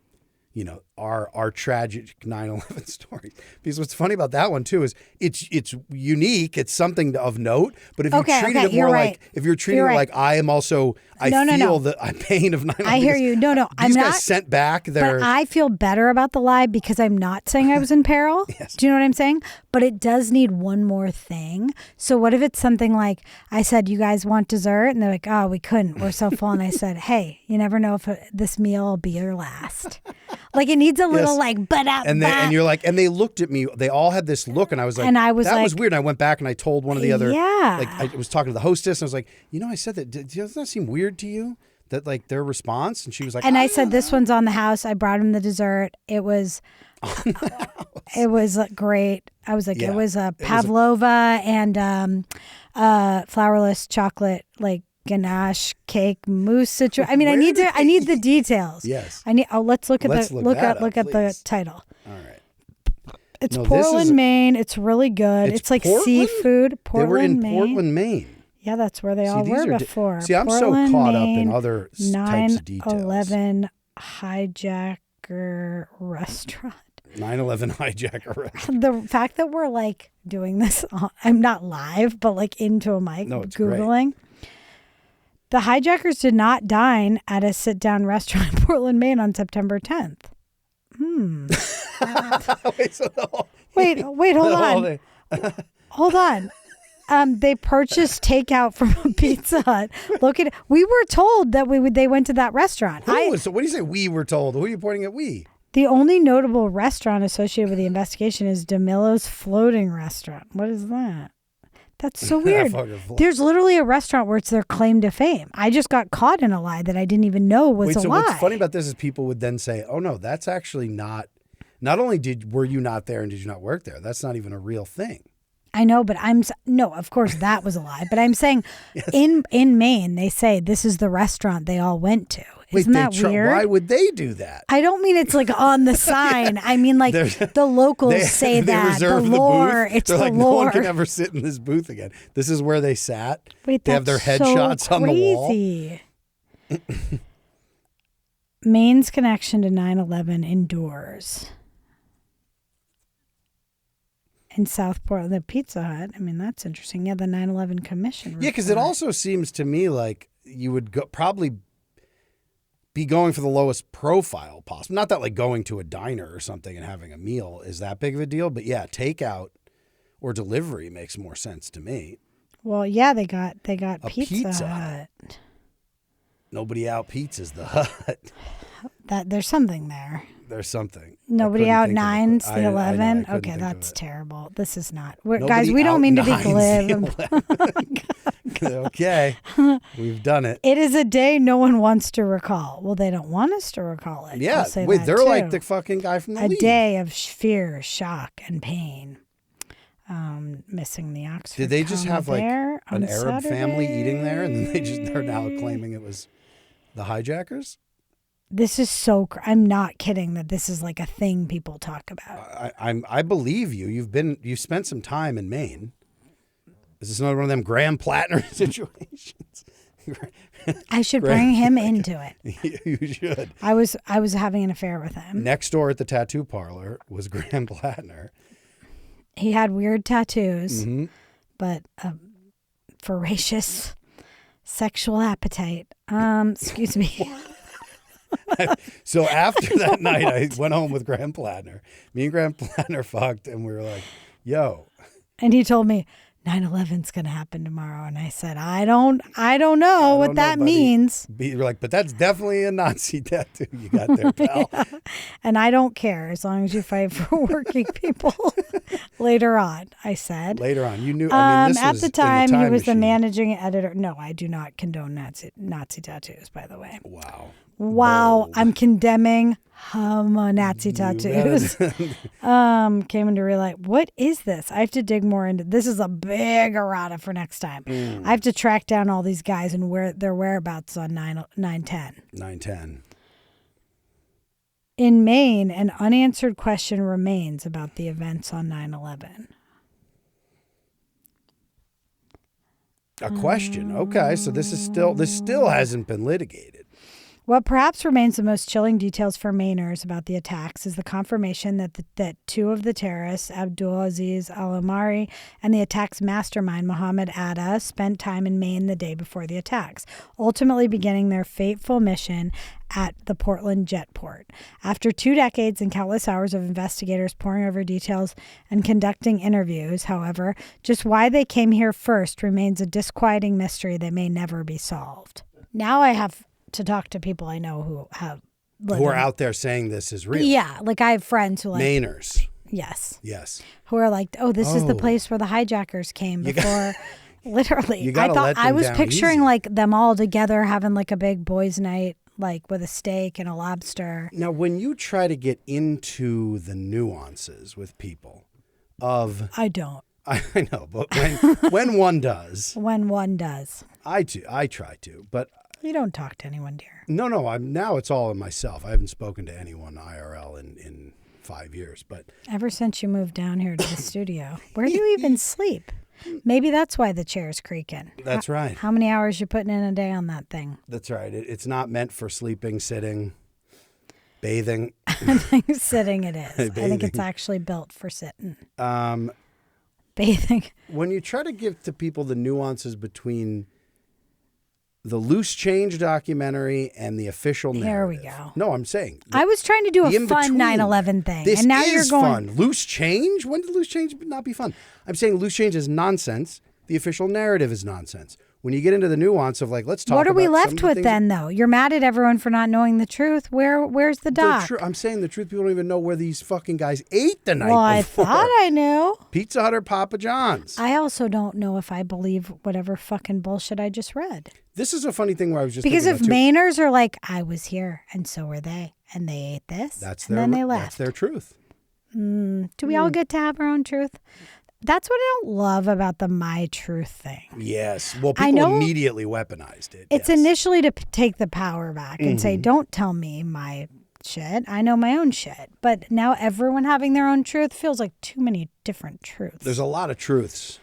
our tragic 9/11 story. Because what's funny about that one too is it's unique. It's something of note. But if you treat it more like, if you're treating it like I am also, I feel the pain of 9/11. I hear you. No, I'm not. These guys sent back their. But I feel better about the lie because I'm not saying I was in peril. Yes. Do you know what I'm saying? But it does need one more thing. So what if it's something like I said, you guys want dessert? And they're like, oh, we couldn't. We're so full. And I said, hey, you never know if this meal will be your last. Like it needs a little and you're like, and they looked at me. They all had this look, and I was like, that was weird. And I went back and I told one of the other, I was talking to the hostess, and I was like, I said that. Doesn't that seem weird to you? That like their response, and she was like, and I said, this one's on the house. I brought him the dessert. It was, it was great. I was like, it was a pavlova and flourless chocolate ganache cake mousse situation. I mean, I need the details. Yes. Let's look at the title. All right. It's Portland, Maine. It's really good. It's like Portland? seafood. Portland, they were in Maine. Portland, Maine. Yeah, that's where they all were before. I'm Portland, so caught Maine, up in other types of details. 9/11 hijacker restaurant. 9/11 hijacker restaurant. The fact that we're doing this, I'm not live, but into a mic, Googling. Great. The hijackers did not dine at a sit-down restaurant in Portland, Maine on September 10th. Wait, hold on. They purchased takeout from a Pizza Hut. We were told that they went to that restaurant. What do you say we were told? Who are you pointing at we? The only notable restaurant associated with the investigation is DeMillo's Floating Restaurant. What is that? That's so weird. There's literally a restaurant where it's their claim to fame. I just got caught in a lie that I didn't even know was a lie. What's funny about this is people would then say, oh no, that's actually not only were you not there and did you not work there, that's not even a real thing. I know, but no, of course that was a lie. But I'm saying in Maine, they say this is the restaurant they all went to. Isn't that weird? Why would they do that? I don't mean it's like on the sign. I mean like the locals say that. The lore. It's They're the like, lore. no one can ever sit in this booth again. This is where they sat. Wait, they have their headshots on the wall. Maine's connection to 9/11 endures. In South Portland, the Pizza Hut. I mean, that's interesting. Yeah, the 9/11 Commission report. Yeah, because it also seems to me like you would probably be going for the lowest profile possible. Not that like going to a diner or something and having a meal is that big of a deal, but yeah, takeout or delivery makes more sense to me. Well, yeah, they got a Pizza Hut. Nobody out pizzas the Hut. That there's something there. There's something. Nobody out nines the 11. Okay, that's terrible. This is not. Guys, we don't mean to be glib. Okay, we've done it. It is a day no one wants to recall. Well, they don't want us to recall it. Yeah, wait, they're like the fucking guy from the league. A day of fear, shock, and pain. Missing the Oxford. Did they just have like an Arab Saturday? family eating there, and then they're now claiming it was the hijackers? This is I'm not kidding that this is like a thing people talk about. I believe you. You've spent some time in Maine. Is this another one of them Graham Plattner situations? I should bring him into it. You should. I was having an affair with him. Next door at the tattoo parlor was Graham Plattner. He had weird tattoos, but voracious sexual appetite. Excuse me. So after that night, I went home with Graham Plattner. Me and Graham Plattner fucked, and we were like, yo. And he told me, 9/11's going to happen tomorrow. And I said, I don't know what that means. You're like, but that's definitely a Nazi tattoo you got there, pal. Yeah. And I don't care as long as you fight for working people. Later on, I said. Later on. You knew. I mean, this at was the time, he was the machine. managing editor. No, I do not condone Nazi tattoos, by the way. Wow. Wow, I'm condemning Nazi tattoos. Came into realize, what is this? I have to dig more into this. Is a big errata for next time. I have to track down all these guys and their whereabouts on 9/10. 9/10. In Maine, an unanswered question remains about the events on 9/11. A question. Okay, so this still hasn't been litigated. What perhaps remains the most chilling details for Mainers about the attacks is the confirmation that two of the terrorists, Abdulaziz al-Amari and the attack's mastermind, Mohammed Atta, spent time in Maine the day before the attacks, ultimately beginning their fateful mission at the Portland jetport. After 2 decades and countless hours of investigators poring over details and conducting interviews, however, just why they came here first remains a disquieting mystery that may never be solved. Now I have to talk to people I know who are out there saying this is real. Yeah, like I have friends who like Mainers. Yes. Who are like, oh, this is the place where the hijackers came before. Literally, I was picturing like them all together having like a big boys' night, like with a steak and a lobster. Now, when you try to get into the nuances with people, I don't. I know, but when one does, I try to, but. You don't talk to anyone, dear. No. Now it's all in myself. I haven't spoken to anyone IRL in 5 years, but ever since you moved down here to the studio, where do you even sleep? Maybe that's why the chair's creaking. That's right. How many hours you putting in a day on that thing? That's right. It's not meant for sleeping, sitting, bathing. Sitting it is. I think it's actually built for sitting. Bathing. When you try to give to people the nuances between the Loose Change documentary and the official narrative. Here we go. No, I'm saying. I was trying to do a fun 9/11 thing. This and now is you're going fun. Loose Change? When did Loose Change not be fun? I'm saying Loose Change is nonsense. The official narrative is nonsense. When you get into the nuance of like, let's talk about what are we some left of the with things then, though? You're mad at everyone for not knowing the truth. Where's the doc? I'm saying the truth. People don't even know where these fucking guys ate the night before. I before. thought I knew. Pizza Hut or Papa John's. I also don't know if I believe whatever fucking bullshit I just read. This is a funny thing where I was just because if Mainers are like, I was here and so were they, and they ate this, then they left. That's their truth. Do we all get to have our own truth? That's what I don't love about the My Truth thing. Yes. Well, I people know immediately weaponized it. It's yes. initially to take the power back and say, don't tell me my shit. I know my own shit. But now everyone having their own truth feels like too many different truths. There's a lot of truths.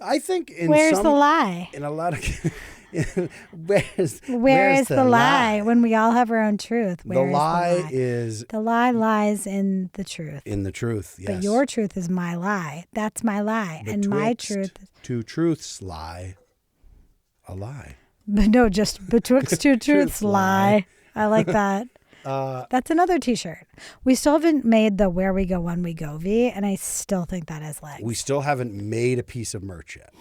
I think in Where's the lie? In a lot of... where's the lie when we all have our own truth? The lie is... The lie lies in the truth. In the truth, yes. But your truth is my lie. That's my lie. And my truth... Two truths lie. A lie. But no, just betwixt two truths lie. I like that. That's another T-shirt. We still haven't made the Where We Go When We Go V, and I still think that has legs. We still haven't made a piece of merch yet,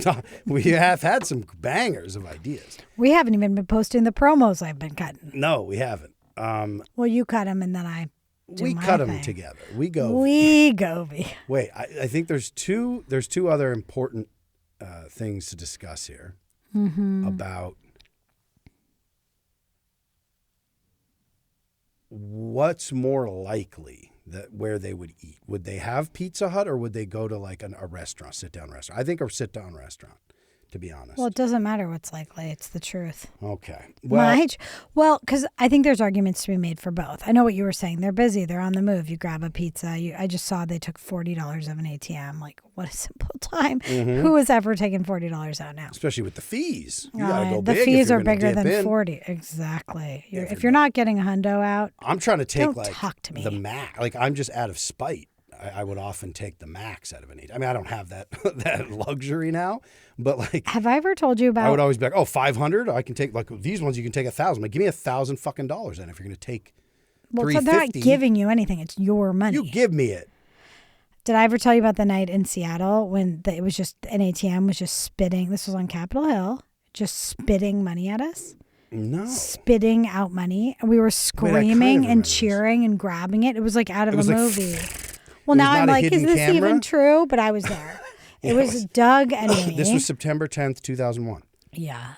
but we have had some bangers of ideas. We haven't even been posting the promos I've been cutting. No, we haven't. Well, you cut them, and then I do we my cut thing. them together. We go. V. Wait, I think there's two other important things to discuss here about what's more likely that where they would eat. Would they have Pizza Hut or would they go to like a restaurant, sit-down restaurant? I think a sit-down restaurant, to be honest. Well, it doesn't matter what's likely. It's the truth. Okay. Well, because I think there's arguments to be made for both. I know what you were saying. They're busy. They're on the move. You grab a pizza. I just saw they took $40 of an ATM. Like, what a simple time. Who has ever taken $40 out now? especially with the fees. You gotta go the big fees if you're are gonna bigger dip than in. 40. Exactly. If you're not getting a hundo out, I'm trying to take don't like talk to me. the max. Like I'm just out of spite. I would often take the max out of an ATM. I mean, I don't have that that luxury now, but like, have I ever told you about? I would always be like, oh, 500. I can take like these ones. You can take 1,000. Like, give me $1,000 fucking dollars. Then if you're going to take, well, so they're not giving you anything. It's your money. You give me it. Did I ever tell you about the night in Seattle when it was just an ATM was just spitting? This was on Capitol Hill, just spitting money at us. No. Spitting out money. And we were screaming and cheering and grabbing it. It was like out of a movie. Well, now I'm like, is this even true? But I was there. It was Doug and me. This was September 10th, 2001. Yeah.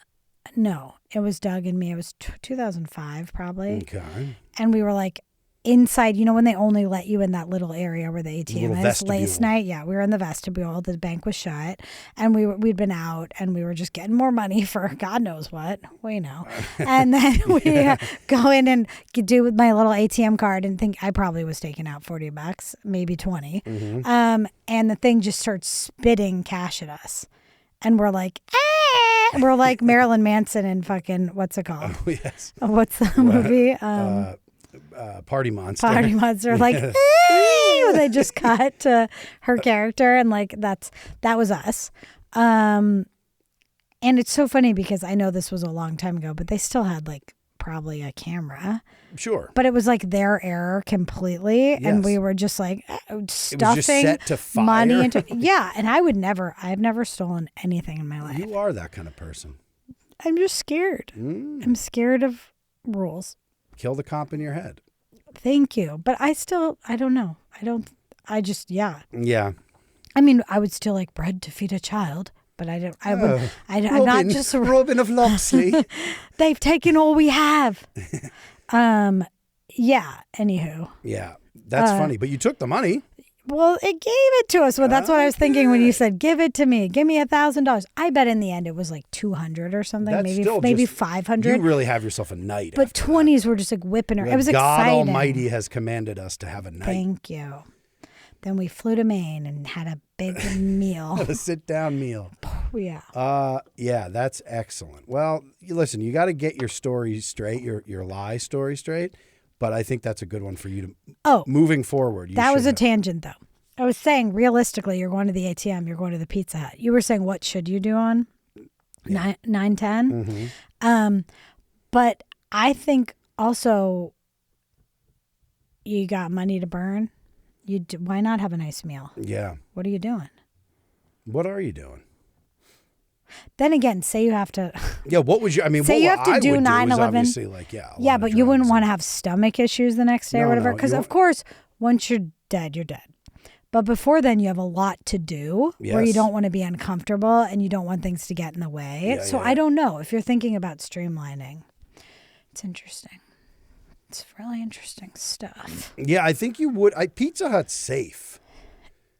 No, it was Doug and me. It was 2005 probably. Okay. And we were like inside, you know, when they only let you in that little area where the ATM is last night. Yeah, we were in the vestibule. The bank was shut, and we'd been out, and we were just getting more money for God knows what. We know. And then we go in and do with my little ATM card and think I probably was taking out $40, maybe 20. And the thing just starts spitting cash at us, and we're like, ah! We're like Marilyn Manson and fucking what's it called? Oh yes. What's the movie? Party Monster. Party Monster, like they just cut to her character, and like that was us. And it's so funny because I know this was a long time ago, but they still had like probably a camera. Sure. But it was like their error completely, and we were just like stuffing it was just set to fire. Money into and I've never stolen anything in my life. You are that kind of person. I'm just scared. I'm scared of rules. Kill the cop in your head. Thank you. But I don't know. Yeah. I mean, I would still like bread to feed a child, but I'm not just Robin of Locksley. They've taken all we have. Yeah. Anywho. Yeah. That's funny. But you took the money. Well, it gave it to us. Well, that's what I was thinking when you said, give it to me. Give me $1,000. I bet in the end it was like 200 or something. That's maybe 500. You really have yourself a night. But 20s were just like whipping her. It was God exciting. God Almighty has commanded us to have a night. Thank you. Then we flew to Maine and had a big meal. A sit-down meal. Yeah. Yeah, that's excellent. Well, listen, you got to get your story straight, your lie story straight. But I think that's a good one for you to. Moving forward. That was a tangent, though. I was saying, realistically, you're going to the ATM, you're going to the Pizza Hut. You were saying, what should you do on 9/10? But I think also you got money to burn. Why not have a nice meal? Yeah. What are you doing? What are you doing? Then again, say you have to. Yeah, what would you? I mean, say what you have to do 9/11. Obviously, like yeah, but you wouldn't want to have stomach issues the next day or whatever. Because of course, once you're dead, you're dead. But before then, you have a lot to do where you don't want to be uncomfortable and you don't want things to get in the way. I don't know if you're thinking about streamlining. It's interesting. It's really interesting stuff. Yeah, I think you would. Pizza Hut's safe.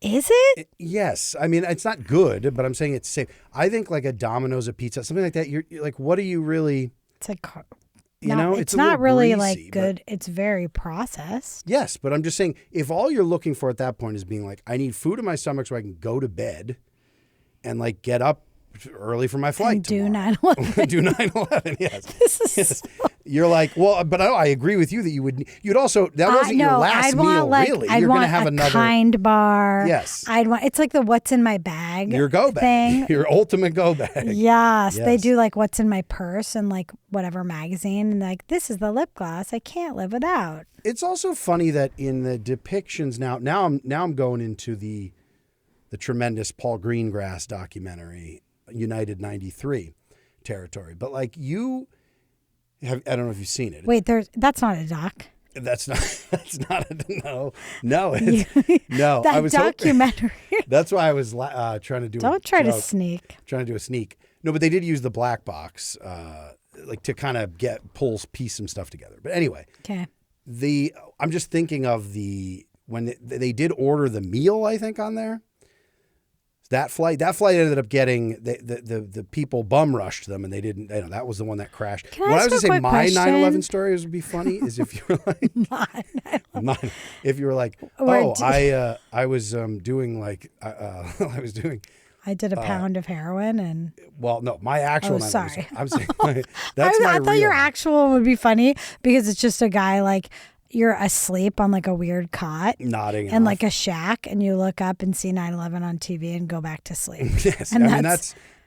Is it? Yes. I mean, it's not good, but I'm saying it's safe. I think like a Domino's, a pizza, something like that. You're like, what are you really? It's like, It's a not little really greasy, like good. but- It's very processed. Yes, but I'm just saying, if all you're looking for at that point is being like, I need food in my stomach so I can go to bed and like get up early for my flight And do tomorrow. 9/11. Do 9/11, yes. This is Yes. You're like, well, but I agree with you that you'd also, that wasn't your last I'd meal, want like, really. I'd You're want going to have a another. kind bar. Yes. It's like the what's in my bag Your go bag. thing. Your ultimate go bag. Yes, they Yes. do like what's in my purse and like whatever magazine and like this is the lip gloss I can't live without. It's also funny that in the depictions now I'm going into the tremendous Paul Greengrass documentary, United 93 territory. But like I don't know if you've seen it. Wait, that's not a doc. That's not no. It's, no. That I was hoping- documentary. that's why I was trying to do. Don't try to joke. sneak. Trying to do a sneak. No, but they did use the black box, like to kind of piece some stuff together. But anyway, Okay. I'm just thinking of when they did order the meal, I think on there. That flight ended up getting the people bum rushed them, and they didn't. That was the one that crashed. Can I What I ask was a going to say, quick my question? 9/11 story would be funny is if you were like, if you were like, Or I was doing like I was doing. I did a pound of heroin and Well, no, my actual. 9/11 sorry. story. I'm saying that's my I thought your real one. actual would be funny because it's just a guy like you're asleep on like a weird cot nodding and off. like a shack and you look up and see 9/11 on TV and go back to sleep. Yes, And I mean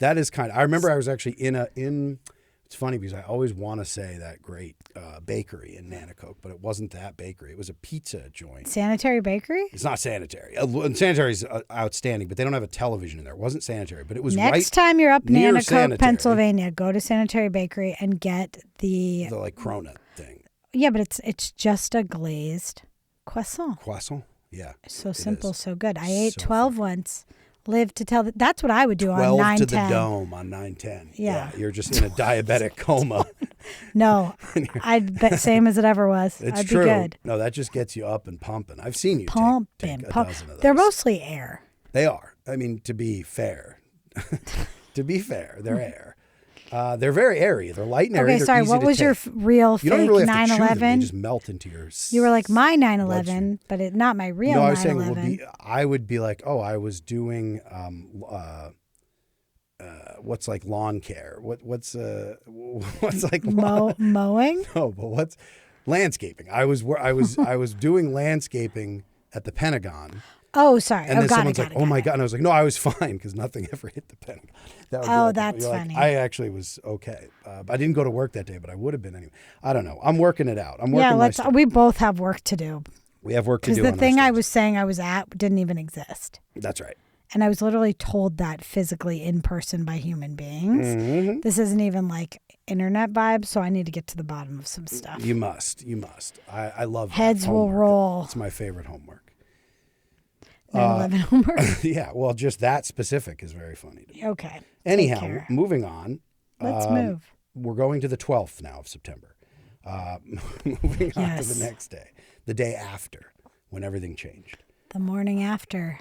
that is kind of. I remember I was actually in. It's funny because I always want to say that great bakery in Nanticoke, but it wasn't that bakery. It was a pizza joint. Sanitary Bakery? It's not sanitary. And sanitary is outstanding, but they don't have a television in there. It wasn't sanitary, but it was Next right time you're up near Nanticoke, sanitary. Pennsylvania, go to Sanitary Bakery and get the the like Cronut thing. yeah, but it's just a glazed croissant. Croissant? Yeah. So it simple, is. so good. I ate So 12 once. Live to tell. That's what I would do on 12 9/10. to the dome on 9/10. Yeah. You're just in a diabetic coma. No, I'd bet same as it ever was. It's I'd true. be good. No, that just gets you up and pumping. I've seen you Pumping, take a pump. dozen of those. They're mostly air. They are. I mean, to be fair, they're air. They're very airy. They're light and airy. Okay, They're sorry. easy What to was your take. real You don't fake really have to chew them. They 9/11? just melt into your. You were like my bloodstream. 9/11, but not my real No, I was 9/11. saying I would be like, oh, I was doing what's like lawn care? What's like Mowing? No, but what's landscaping? I was doing landscaping at the Pentagon. Oh, sorry. And then got someone's it, like, got it, "Oh my got it. god!" And I was like, "No, I was fine because nothing ever hit the Pentagon." That would be Oh, like- that's you're like, funny. I actually was okay. I didn't go to work that day, but I would have been anyway. I don't know. I'm working it out. I'm working. Yeah, my stuff. we both have work to do We have work to because do. the on our thing I streets. was saying I was at didn't even exist. That's right. And I was literally told that physically in person by human beings. Mm-hmm. This isn't even like internet vibes, so I need to get to the bottom of some stuff. You must. I love that Heads will homework. roll. It's my favorite homework. 9/11 homework. Yeah, well, just that specific is very funny to me. Okay. take Anyhow, care. moving on. Let's move. We're going to the 12th now of September. Moving on to Yes. the next day, the day after, when everything changed. The morning after.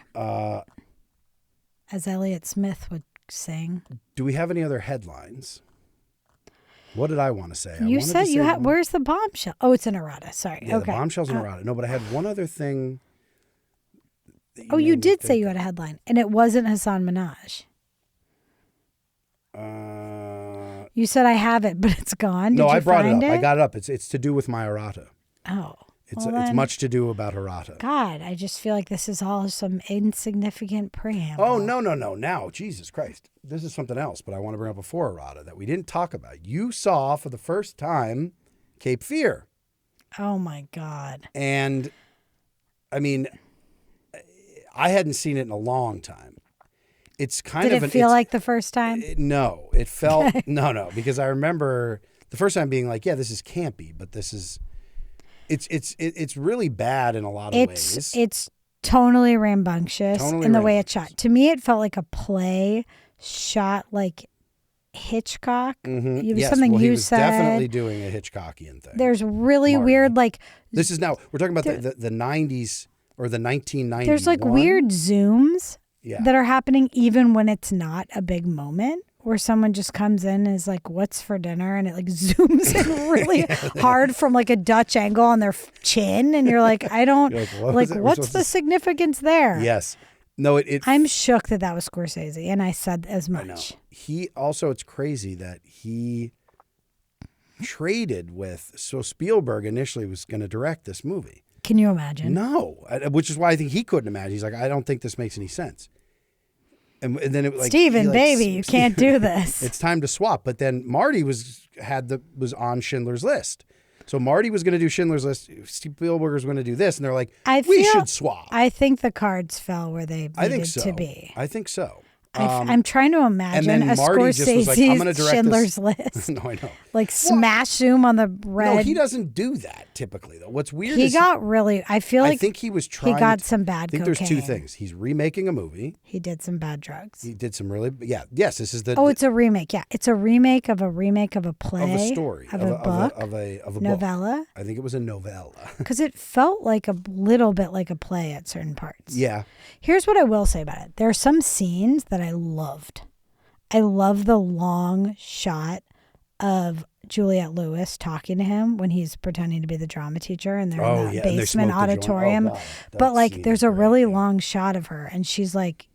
As Elliott Smith would sing. Do we have any other headlines? What did I want to say? I You wanted said to you say had. one- Where's the bombshell? Oh, it's in errata. Sorry. Yeah, okay. the bombshells in errata. No, but I had one other thing. that Oh, you made me did say think you had a headline, and it wasn't Hassan Minaj. of. You said I have it, but it's gone. Did No, you I brought it find up. I got it up. It's to do with my errata. Oh. It's well it's then, much to do about errata. God, I just feel like this is all some insignificant preamble. Oh, no. Now, Jesus Christ. This is something else, but I want to bring up before errata that we didn't talk about. You saw for the first time Cape Fear. Oh my God. And, I mean, I hadn't seen it in a long time. It's kind Did of it feel like the first time? No, it felt, no, because I remember the first time being like, yeah, this is campy, but this is, it's really bad in a lot of ways. It's tonally rambunctious in the way it's shot. To me, it felt like a play shot like Hitchcock. Mhm. It was Yes, something well, he you was said. definitely doing a Hitchckian thing. There's really Martin. weird, like, This is now, we're talking about the 90s or the 1991. There's like weird zooms Yeah. that are happening even when it's not a big moment, where someone just comes in and is like, what's for dinner? And it like zooms in really hard from like a Dutch angle on their chin. And you're like, I don't, You're what like was it? what's the significance there? Yes. No, I'm shook that was Scorsese. And I said as I know. much. He also, it's crazy that he traded with, so Spielberg initially was going to direct this movie. Can you imagine? No, which is why I think he couldn't imagine. He's like, I don't think this makes any sense. And then it was like, Steven, baby, you can't do this. It's time to swap. But then Marty was on Schindler's List. So Marty was going to do Schindler's List. Spielberg was going to do this. And they're like, we should swap. I think the cards fell where they needed to be. I think so. I'm trying to imagine a Scorsese's like, Schindler's List. No, I know. Like smash zoom on the red. No, he doesn't do that typically, though. What's weird he is got really, I feel like I think he was trying. He got some bad I think cocaine. there's two things. He's remaking a movie. He did some bad drugs. He did some really, yes, this is the. Oh, it's a remake. Yeah. It's a remake of a play. Of a story. Of a book. Of a novella. Book. I think it was a novella. Because it felt like a little bit like a play at certain parts. Yeah. Here's what I will say about it. There are some scenes that I loved. I love the long shot of Juliette Lewis talking to him when he's pretending to be the drama teacher and they're in the basement auditorium. But like there's a really long shot of her and she's like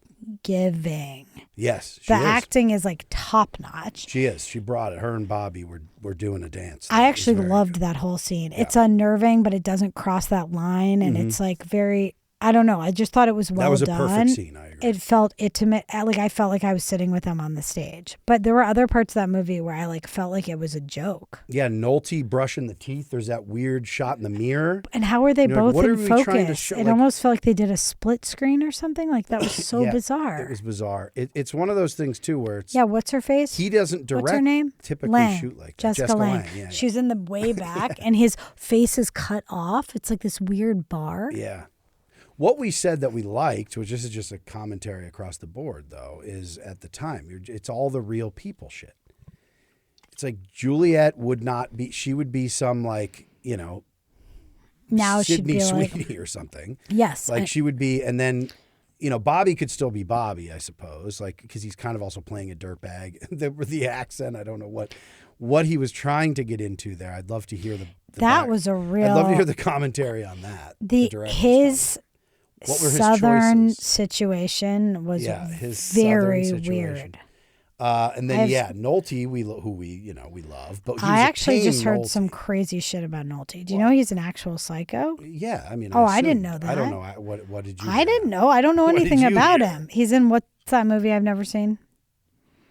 giving. Yes. The acting is like top notch. She is. She brought it. Her and Bobby were doing a dance. I actually loved that whole scene. Yeah. It's unnerving, but it doesn't cross that line and it's like very, I don't know. I just thought it was well done. That was a perfect scene. I agree. It felt intimate. Like I felt like I was sitting with them on the stage. But there were other parts of that movie where I like felt like it was a joke. Yeah, Nolte brushing the teeth. There's that weird shot in the mirror. And how were they both in focus? It almost felt like they did a split screen or something. Like that was so bizarre. It was bizarre. It's one of those things too where it's what's her face? He doesn't direct. What's her name? Typically Lang. shoot like Jessica Lang. Yeah, she's in the way back and his face is cut off. It's like this weird bar. Yeah. What we said that we liked, which this is just a commentary across the board, though, is at the time, it's all the real people shit. It's like Juliet would not be, she would be some like, now Sydney she'd be Sweeney or something. Yes. Like she would be, and then, Bobby could still be Bobby, I suppose, like, because he's kind of also playing a dirtbag. the accent, I don't know what he was trying to get into there. I'd love to hear that was a real. I'd love to hear the commentary on that. His southern choices? Situation was his very weird. And then Nolte, who we love, but I actually just heard some crazy shit about Nolte. Do you know he's an actual psycho? Yeah, I mean, I didn't know that. I don't know what did you? I didn't know. I don't know anything about him. He's in what's that movie I've never seen?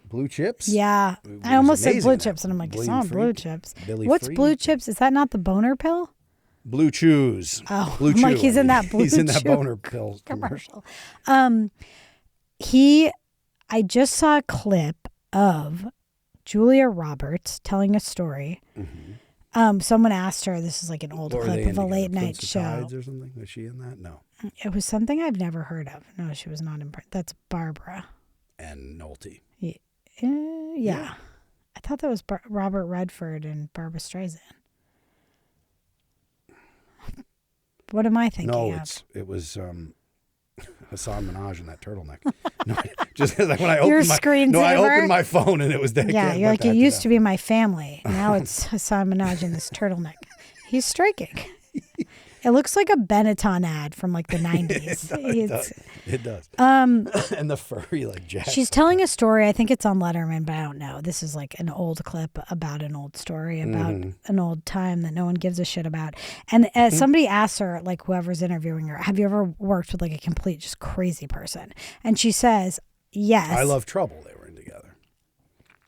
Blue Chips? Yeah, I almost said Blue Chips, and I'm like, it's not Blue Chips. What's Blue Chips? Is that not the boner pill? Blue Chews. Oh, Blue I'm like he's in that Blue He's in that Chew boner pill commercial. I just saw a clip of Julia Roberts telling a story. Mm-hmm. Someone asked her, this is like an old clip of a late night show. Tides or something? Was she in that? No. It was something I've never heard of. No, she was not in. That's Barbara. And Nolte. Yeah. I thought that was Robert Redford and Barbara Streisand. What am I thinking of? No, it was Hassan Minaj in that turtleneck. No, just like when I opened I opened my phone and it was that. Yeah, you're like, it used to be my family. Now it's Hassan Minaj in this turtleneck. He's striking. It looks like a Benetton ad from like the 90s. It does. And the furry like jacket. She's telling a story. I think it's on Letterman, but I don't know. This is like an old clip about an old story about an old time that no one gives a shit about. And somebody asked her, like whoever's interviewing her, have you ever worked with like a complete just crazy person? And she says, yes. I Love Trouble. They were in together.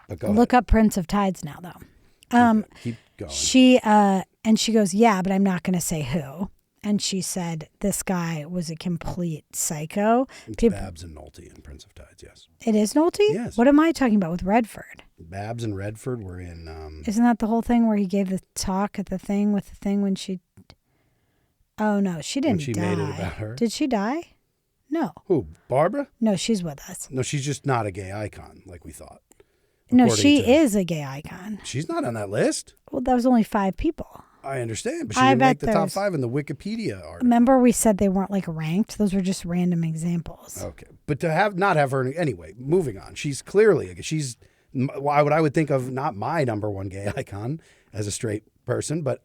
But go Look up Prince of Tides now, though. Keep going. And she goes, yeah, but I'm not going to say who. And she said this guy was a complete psycho. It's Babs and Nolte in Prince of Tides, yes. It is Nolte? Yes. What am I talking about with Redford? Babs and Redford were in... Isn't that the whole thing where he gave the talk at the thing with the thing when she... Oh, no, she didn't die. When she made it about her? Did she die? No. Who, Barbara? No, she's with us. No, she's just not a gay icon like we thought. No, she is a gay icon. She's not on that list. Well, that was only 5 people. I understand, but she I didn't make bet the top there's- 5 in the Wikipedia article. Remember we said they weren't like ranked? Those were just random examples. Okay, but to not have her anyway. Moving on, she's clearly what I would think of not my number one gay icon as a straight person, but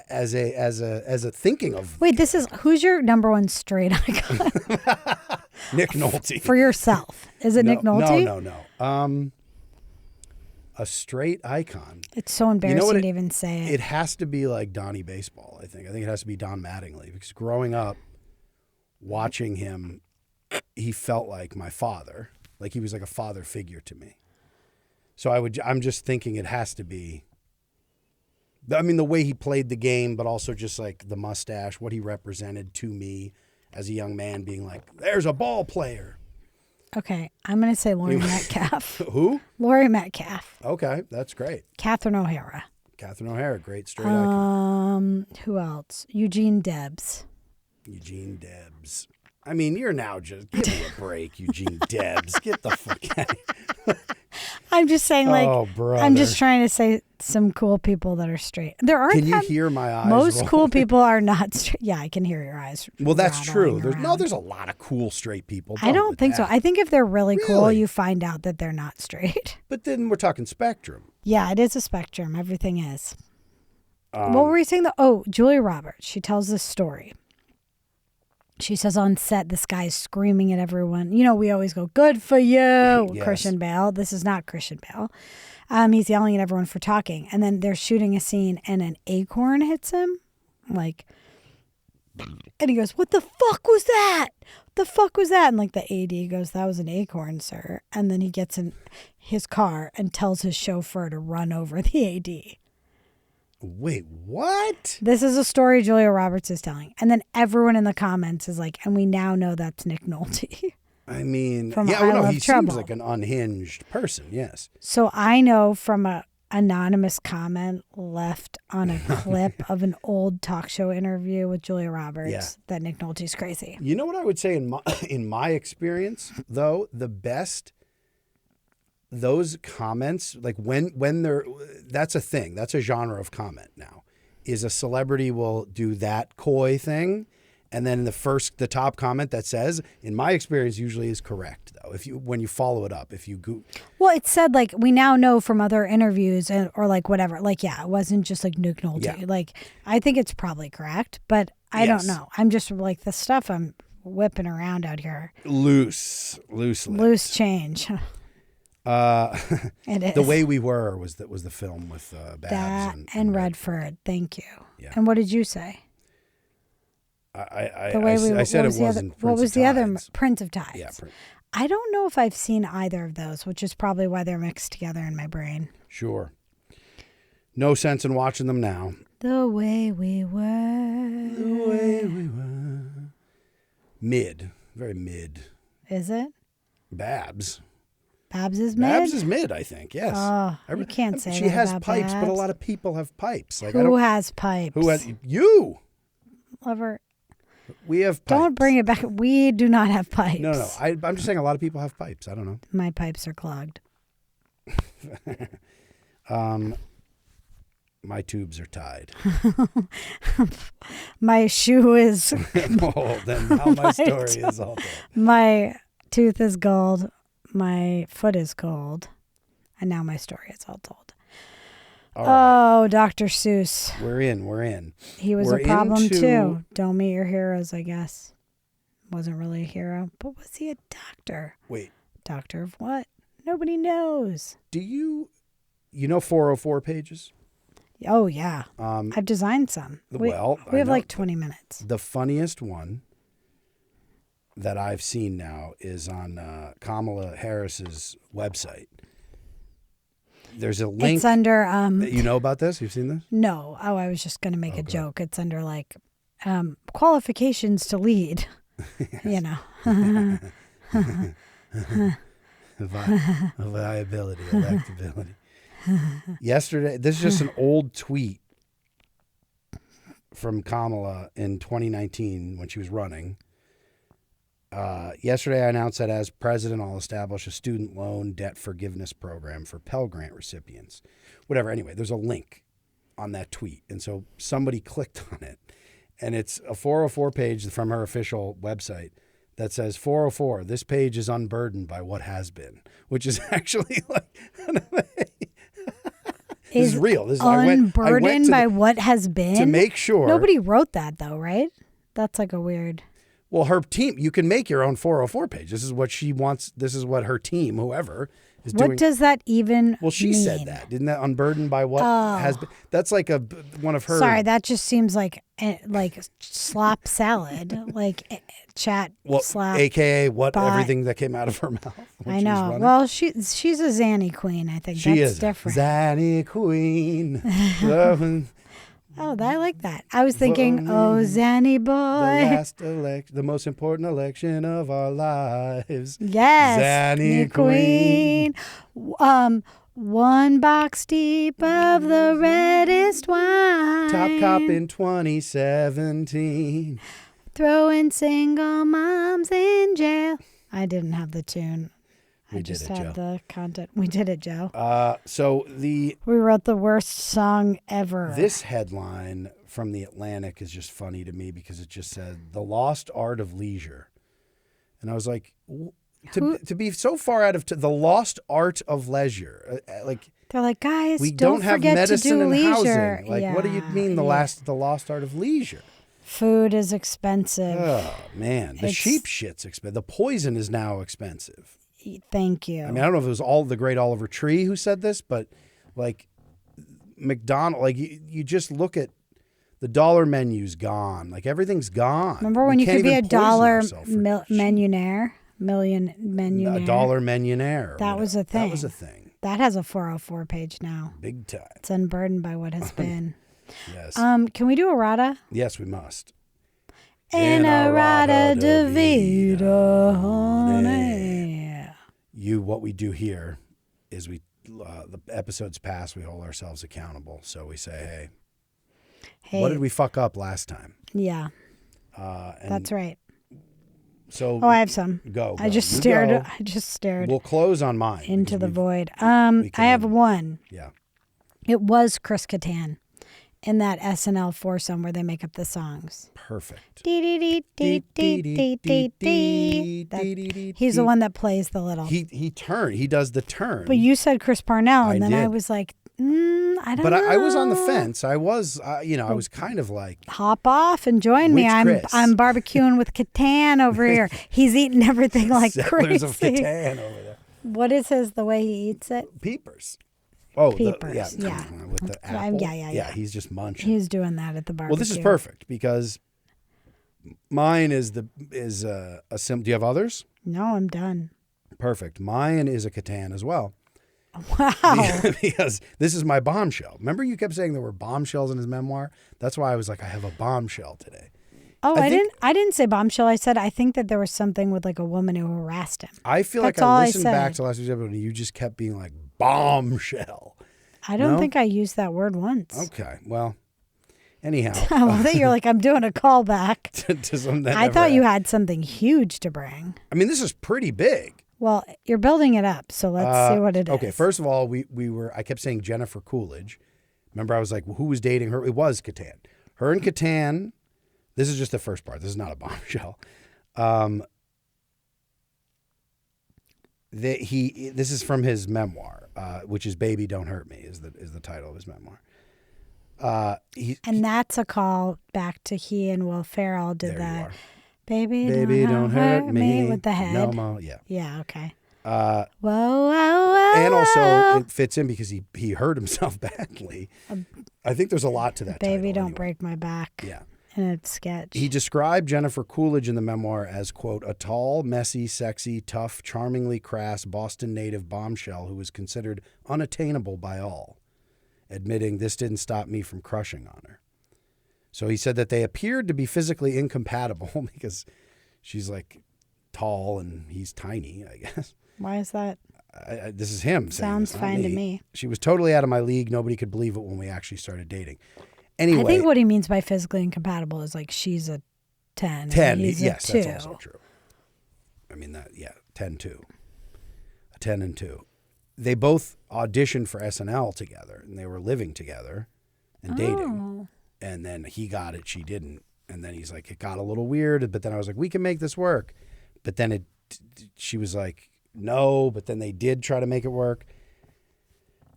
as a thinking of Wait, who's your number one straight icon Nick Nolte for yourself? Is it Nick Nolte? No. A straight icon. It's so embarrassing to even say it. It has to be like Donnie Baseball, I think. I think it has to be Don Mattingly, because growing up, watching him, he felt like my father. Like he was like a father figure to me. So I'm just thinking it has to be. I mean, the way he played the game, but also just like the mustache, what he represented to me as a young man, being like, there's a ball player. Okay, I'm going to say Laurie Metcalf. Who? Laurie Metcalf. Okay, that's great. Catherine O'Hara. Catherine O'Hara, great straight icon. Who else? Eugene Debs. Eugene Debs. I mean, you're now just, give me a break, Eugene Debs. Get the fuck out of here. I'm just saying, like, Oh, brother. I'm just trying to say some cool people that are straight. There aren't. Can you hear my eyes Most roll? cool people are not straight. Yeah, I can hear your eyes. Well, that's true. rattling There's around. a lot of cool straight people. I don't think so. I think if they're really cool, Really? you find out that they're not straight. But then we're talking spectrum. Yeah, it is a spectrum. Everything is. What were we saying? Julia Roberts. She tells this story. She says on set, this guy's screaming at everyone. You know, we always go, good for you, Yes. Christian Bale. This is not Christian Bale. He's yelling at everyone for talking. And then they're shooting a scene and an acorn hits him. Like, and he goes, what the fuck was that? What the fuck was that? And like the AD goes, that was an acorn, sir. And then he gets in his car and tells his chauffeur to run over the AD. Wait, what? This is a story Julia Roberts is telling. And then everyone in the comments is like, and we now know that's Nick Nolte. I mean, From yeah, I well, no, Love he Trouble. seems like an unhinged person, yes. So I know from a anonymous comment left on a clip of an old talk show interview with Julia Roberts that Nick Nolte's crazy. You know what I would say in my experience, though, the best, those comments, like when they're, that's a thing. That's a genre of comment now, is a celebrity will do that coy thing. And then the top comment that says, in my experience, usually is correct, though. When you follow it up, Well, it said like we now know from other interviews or like whatever. Like, yeah, it wasn't just like Nick Nolte. Yeah. Like, I think it's probably correct, but I don't know. I'm just like the stuff I'm whipping around out here. loose Change. It is. The Way We Were was the film with Babs and Redford. Thank you. Yeah. And what did you say? I said it wasn't. What was the other? Prince of Tides. Yeah. I don't know if I've seen either of those, which is probably why they're mixed together in my brain. Sure. No sense in watching them now. The Way We Were. The Way We Were. Mid. Very mid. Is it? Babs. Babs is mid? Babs is mid, I think, yes. Oh, you can't say She that has about pipes, but a Babs. lot of people have pipes. Like, Who has pipes? You? Lover. We have pipes. Don't bring it back. We do not have pipes. No. I'm just saying a lot of people have pipes. I don't know. My pipes are clogged. My tubes are tied. My shoe is... Oh, then now my story is all told. My tooth is gold. My foot is cold. And now my story is all told. All right. Oh, Dr. Seuss. We're in. He was We're a problem into- too. Don't meet your heroes, I guess. Wasn't really a hero. But was he a doctor? Wait, Doctor of what? Nobody knows. do you know 404 pages? Oh, yeah. I've designed some. We I have know. like 20 minutes. The funniest one that I've seen now is on Kamala Harris's website. There's a link. It's under... You know about this? You've seen this? No. Oh, I was just going to make a joke. It's under like qualifications to lead. You know. Viability, electability. Yesterday, this is just an old tweet from Kamala in 2019 when she was running. Yesterday, I announced that as president, I'll establish a student loan debt forgiveness program for Pell Grant recipients. Whatever. Anyway, there's a link. on that tweet. And so somebody clicked on it. And it's a 404 page from her official website that says 404, this page is unburdened by what has been, which is actually like this is real. This is unburdened by what has been? To make sure. Nobody wrote that though, right? That's like a weird. Well, her team, you can make your own 404 page. This is what she wants. This is what her team, whoever, is doing. What does that even Well, she mean? said that. Didn't that unburdened by what has been? That's like one of her. Sorry, that just seems like slop salad, like chat slap. AKA everything that came out of her mouth. I know. Well, she's a Xanny Queen. I think she that's is different. Xanny Queen. Oh, I like that. I was thinking, Xanny boy. The most important election of our lives. Yes. Xanny Queen. One box deep of the reddest wine. Top cop in 2017. Throwing single moms in jail. I didn't have the tune. I just had the content. We did it, Joe. We wrote the worst song ever. This headline from The Atlantic is just funny to me because it just said, "The Lost Art of Leisure." And I was like, to be so far out of the lost art of leisure. They're like, guys, we don't have forget medicine to do and leisure. housing. Like, what do you mean the lost art of leisure? Food is expensive. Oh, man. The sheep shit's expensive. The poison is now expensive. Thank you. I mean, I don't know if it was the great Oliver Tree who said this, but like McDonald's, like you just look at the dollar menu's gone. Like everything's gone. Remember when you could be a dollar millionaire? A dollar millionaire. That was a thing. That was a thing. That has a 404 page now. Big time. It's unburdened by what has been. Yes. Can we do errata? Yes, we must. Inarada Davida, honey. What we do here is the episodes pass, we hold ourselves accountable. So we say, hey, what did we fuck up last time? Yeah. That's right. So I have some. Go. I just stared. We'll close on mine. Into the void. I have one. Yeah. It was Chris Kattan in that SNL foursome where they make up the songs. Perfect. He's the one that plays the little. He does the turn. But you said Chris Parnell, and then I was like, I don't know. But I was on the fence. I was, I was kind of like, hop off and join me. I'm barbecuing with Kattan over here. He's eating everything like crazy. There's a Kattan over there. What is the way he eats it? Peepers. Oh, peepers. With the apple. Yeah. He's just munching. He's doing that at the barbecue. Well, this is perfect because mine is a sim. Do you have others? No, I'm done. Perfect. Mine is a Kattan as well. Wow. Because this is my bombshell. Remember you kept saying there were bombshells in his memoir? That's why I was like, I have a bombshell today. Oh, I didn't say bombshell. I said I think that there was something with like a woman who harassed him. I feel like I listened back to last week's episode and you just kept being like, bombshell. I don't think I used that word once. Okay. Well, anyhow. I love that you're like, I'm doing a callback. to something that I thought you had something huge to bring. I mean, this is pretty big. Well, you're building it up, so let's see what it is. Okay, first of all, I kept saying Jennifer Coolidge. Remember, I was like, well, who was dating her? It was Kattan. Her and Kattan, this is just the first part. This is not a bombshell. This is from his memoir, which is "Baby Don't Hurt Me" is the title of his memoir. And that's a call back to he and Will Ferrell did that. Baby don't hurt me with the head. No, yeah. Yeah, okay. Whoa, whoa. And also it fits in because he hurt himself badly. I think there's a lot to that. Baby don't break my back. Yeah. In a sketch. He described Jennifer Coolidge in the memoir as, quote, a tall, messy, sexy, tough, charmingly crass Boston native bombshell who was considered unattainable by all, admitting this didn't stop me from crushing on her. So he said that they appeared to be physically incompatible because she's like tall and he's tiny, I guess. Why is that? This is him saying Sounds fine to me. She was totally out of my league. Nobody could believe it when we actually started dating. Anyway, I think what he means by physically incompatible is like she's a 10. 10, he's yes, a 2. that's also true. I mean, 10-2. A 10 and 2. They both auditioned for SNL together, and they were living together. and dating. And then he got it, she didn't. And then he's like, it got a little weird. But then I was like, we can make this work. But then she was like, no. But then they did try to make it work.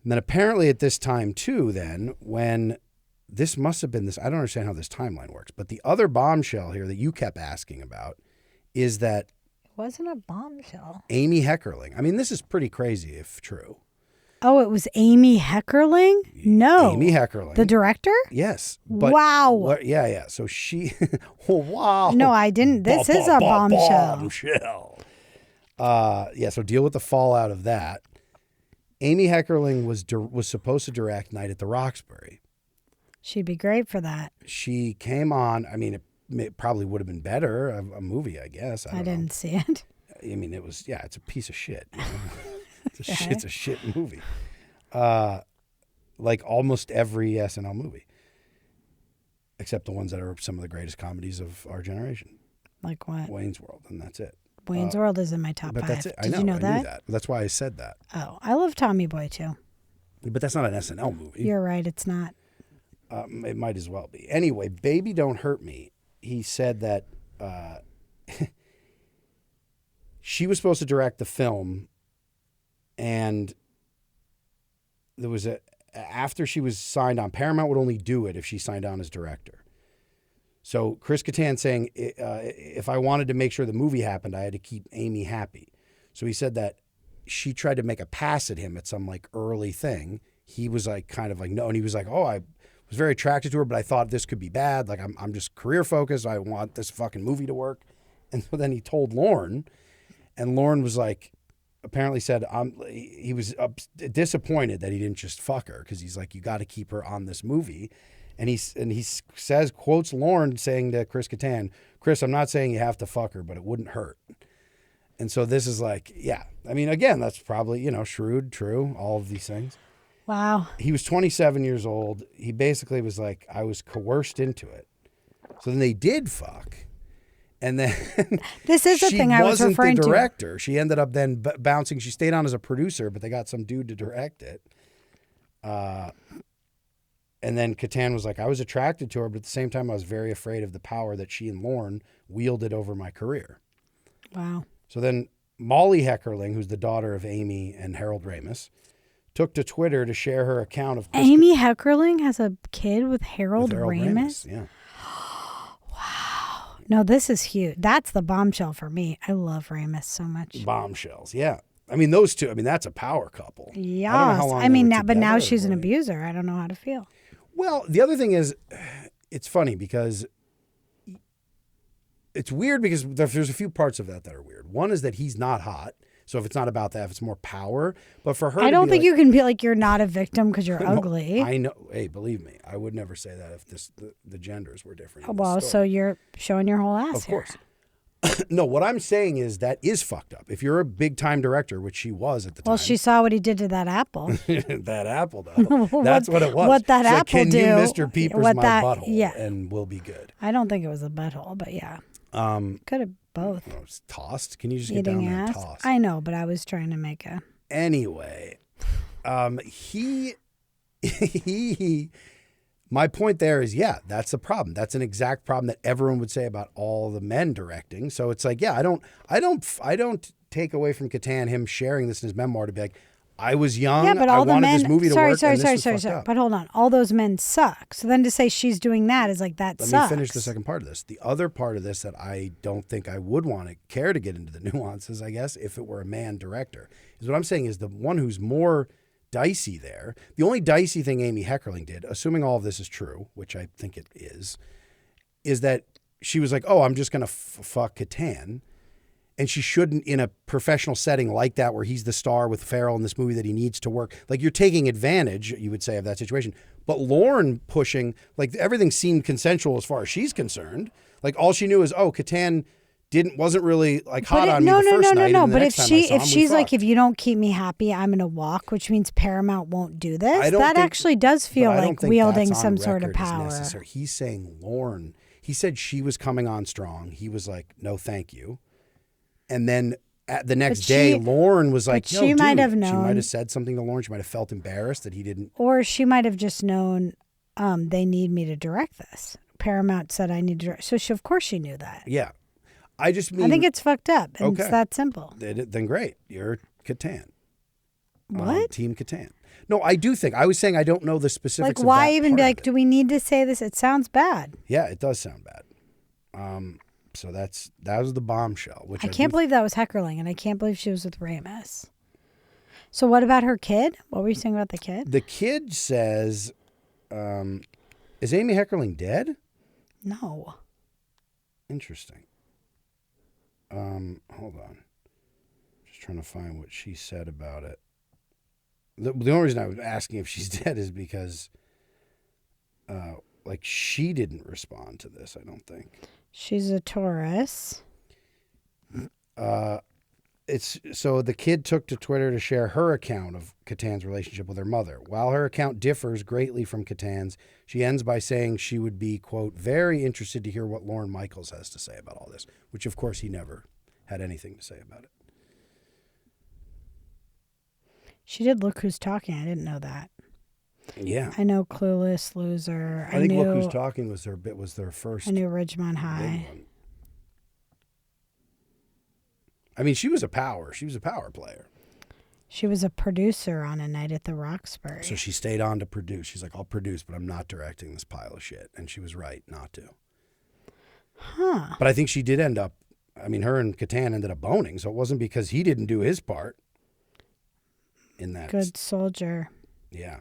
And then apparently at this time too, then when this must have been this, I don't understand how this timeline works. But the other bombshell here that you kept asking about is that It wasn't a bombshell. Amy Heckerling. I mean, this is pretty crazy if true. Oh, it was Amy Heckerling? No. Amy Heckerling. The director? Yes. But wow. Yeah. So she, oh, wow. No, I didn't. This is a bombshell. Bombshell. Yeah, so deal with the fallout of that. Amy Heckerling was supposed to direct Night at the Roxbury. She'd be great for that. She came on. I mean, it probably would have been better, a movie, I guess. I didn't see it. I mean, it's a piece of shit. You know? It's a shit movie. Like almost every SNL movie. Except the ones that are some of the greatest comedies of our generation. Like what? Wayne's World, and that's it. Wayne's World is in my top 5. But that's it. Did you know that? I knew that. That's why I said that. Oh, I love Tommy Boy too. But that's not an SNL movie. You're right, it's not. It might as well be. Anyway, Baby Don't Hurt Me, he said that she was supposed to direct the film, and there was after she was signed on, Paramount would only do it if she signed on as director. So Chris Kattan saying, if I wanted to make sure the movie happened, I had to keep Amy happy. So he said that she tried to make a pass at him at some like early thing. He was like kind of like, no. And he was like, oh, I was very attracted to her, but I thought this could be bad. Like I'm just career focused. I want this fucking movie to work. And so then he told Lorne, and Lorne was like, apparently said, he was disappointed that he didn't just fuck her. Cause he's like, you got to keep her on this movie. And he says, quotes Lorne saying to Chris Kattan, Chris, I'm not saying you have to fuck her, but it wouldn't hurt. And so this is like, yeah. I mean, again, that's probably, shrewd, true, all of these things. Wow. He was 27 years old. He basically was like, I was coerced into it. So then they did fuck. And then this is the thing I was referring to. She wasn't the director. She ended up then bouncing. She stayed on as a producer, but they got some dude to direct it. And then Kattan was like, I was attracted to her, but at the same time, I was very afraid of the power that she and Lorne wielded over my career. Wow. So then Molly Heckerling, who's the daughter of Amy and Harold Ramis, took to Twitter to share her account of Amy Heckerling has a kid with Harold Ramis? Yeah. Wow. No, this is huge. That's the bombshell for me. I love Ramis so much. Bombshells, yeah. I mean, those two, that's a power couple. Yes. Now she's an abuser. I don't know how to feel. Well, the other thing is, it's funny because it's weird because there's a few parts of that are weird. One is that he's not hot. So if it's not about that, if it's more power. But for her, I don't think you can be like, you're not a victim because you're ugly. I know. Hey, believe me, I would never say that if the genders were different. Well, so you're showing your whole ass. Of course. No, what I'm saying is that is fucked up. If you're a big time director, which she was at the time. Well, she saw what he did to that apple. That apple, though. That's what it was. What that apple can do? You, Mr. Peepers, my butthole, yeah, and we'll be good. I don't think it was a butthole, but yeah. Could have both. It was tossed. Can you just Eating get down there ass? and toss? I know, but I was trying to make a. Anyway, my point there is, yeah, that's the problem. That's an exact problem that everyone would say about all the men directing. So it's like, yeah, I don't take away from Kattan him sharing this in his memoir to be like, I was young. Yeah, but all I wanted men, this movie to work. Sorry. But hold on, all those men suck. So then to say she's doing that is like that. Let sucks. me finish the second part of this. The other part of this that I don't think I would want to care to get into the nuances, I guess, if it were a man director, is what I'm saying is the one who's more dicey there. The only dicey thing Amy Heckerling did, assuming all of this is true, which I think it is that she was like, oh, I'm just going to fuck Kattan. And she shouldn't in a professional setting like that where he's the star with Farrell in this movie that he needs to work. Like you're taking advantage, you would say, of that situation. But Lorne pushing, like everything seemed consensual as far as she's concerned. Like all she knew is, oh, Kattan wasn't really like hot on me the first night. No. But if she's like, if you don't keep me happy, I'm going to walk, which means Paramount won't do this. That actually does feel like wielding some sort of power. He's saying Lorne, he said she was coming on strong. He was like, no, thank you. And then the next day, Lorne was like, no, she might have known. She might have said something to Lorne. She might have felt embarrassed that he didn't. Or she might have just known they need me to direct this. Paramount said I need to direct. So of course she knew that. Yeah. I just mean. I think it's fucked up. And Okay. It's that simple. Then great. You're Catan. What? Team Catan. No, I do think. I was saying I don't know the specifics. Like, why of that even part be of like, it. do we need to say this? It sounds bad. Yeah, it does sound bad. So that was the bombshell. Which I can't believe that was Heckerling, and I can't believe she was with Ramus. So what about her kid? What were you saying about the kid? The kid says, "Is Amy Heckerling dead?" No. Interesting. Hold on. Just trying to find what she said about it. The only reason I was asking if she's dead is because, like, she didn't respond to this. I don't think. She's a Taurus. It's so the kid took to Twitter to share her account of Catan's relationship with her mother. While her account differs greatly from Catan's, she ends by saying she would be, quote, very interested to hear what Lorne Michaels has to say about all this, which of course he never had anything to say about it. She did Look Who's Talking. I didn't know that. Yeah. I know Clueless, Loser. I think Look Who's Talking was their first I knew Ridgemont big High. one. I mean, she was a power player. She was a producer on A Night at the Roxbury. So she stayed on to produce. She's like, I'll produce, but I'm not directing this pile of shit. And she was right not to. Huh. But I think she did end up, I mean, her and Catan ended up boning, so it wasn't because he didn't do his part in that. Good soldier. Yeah.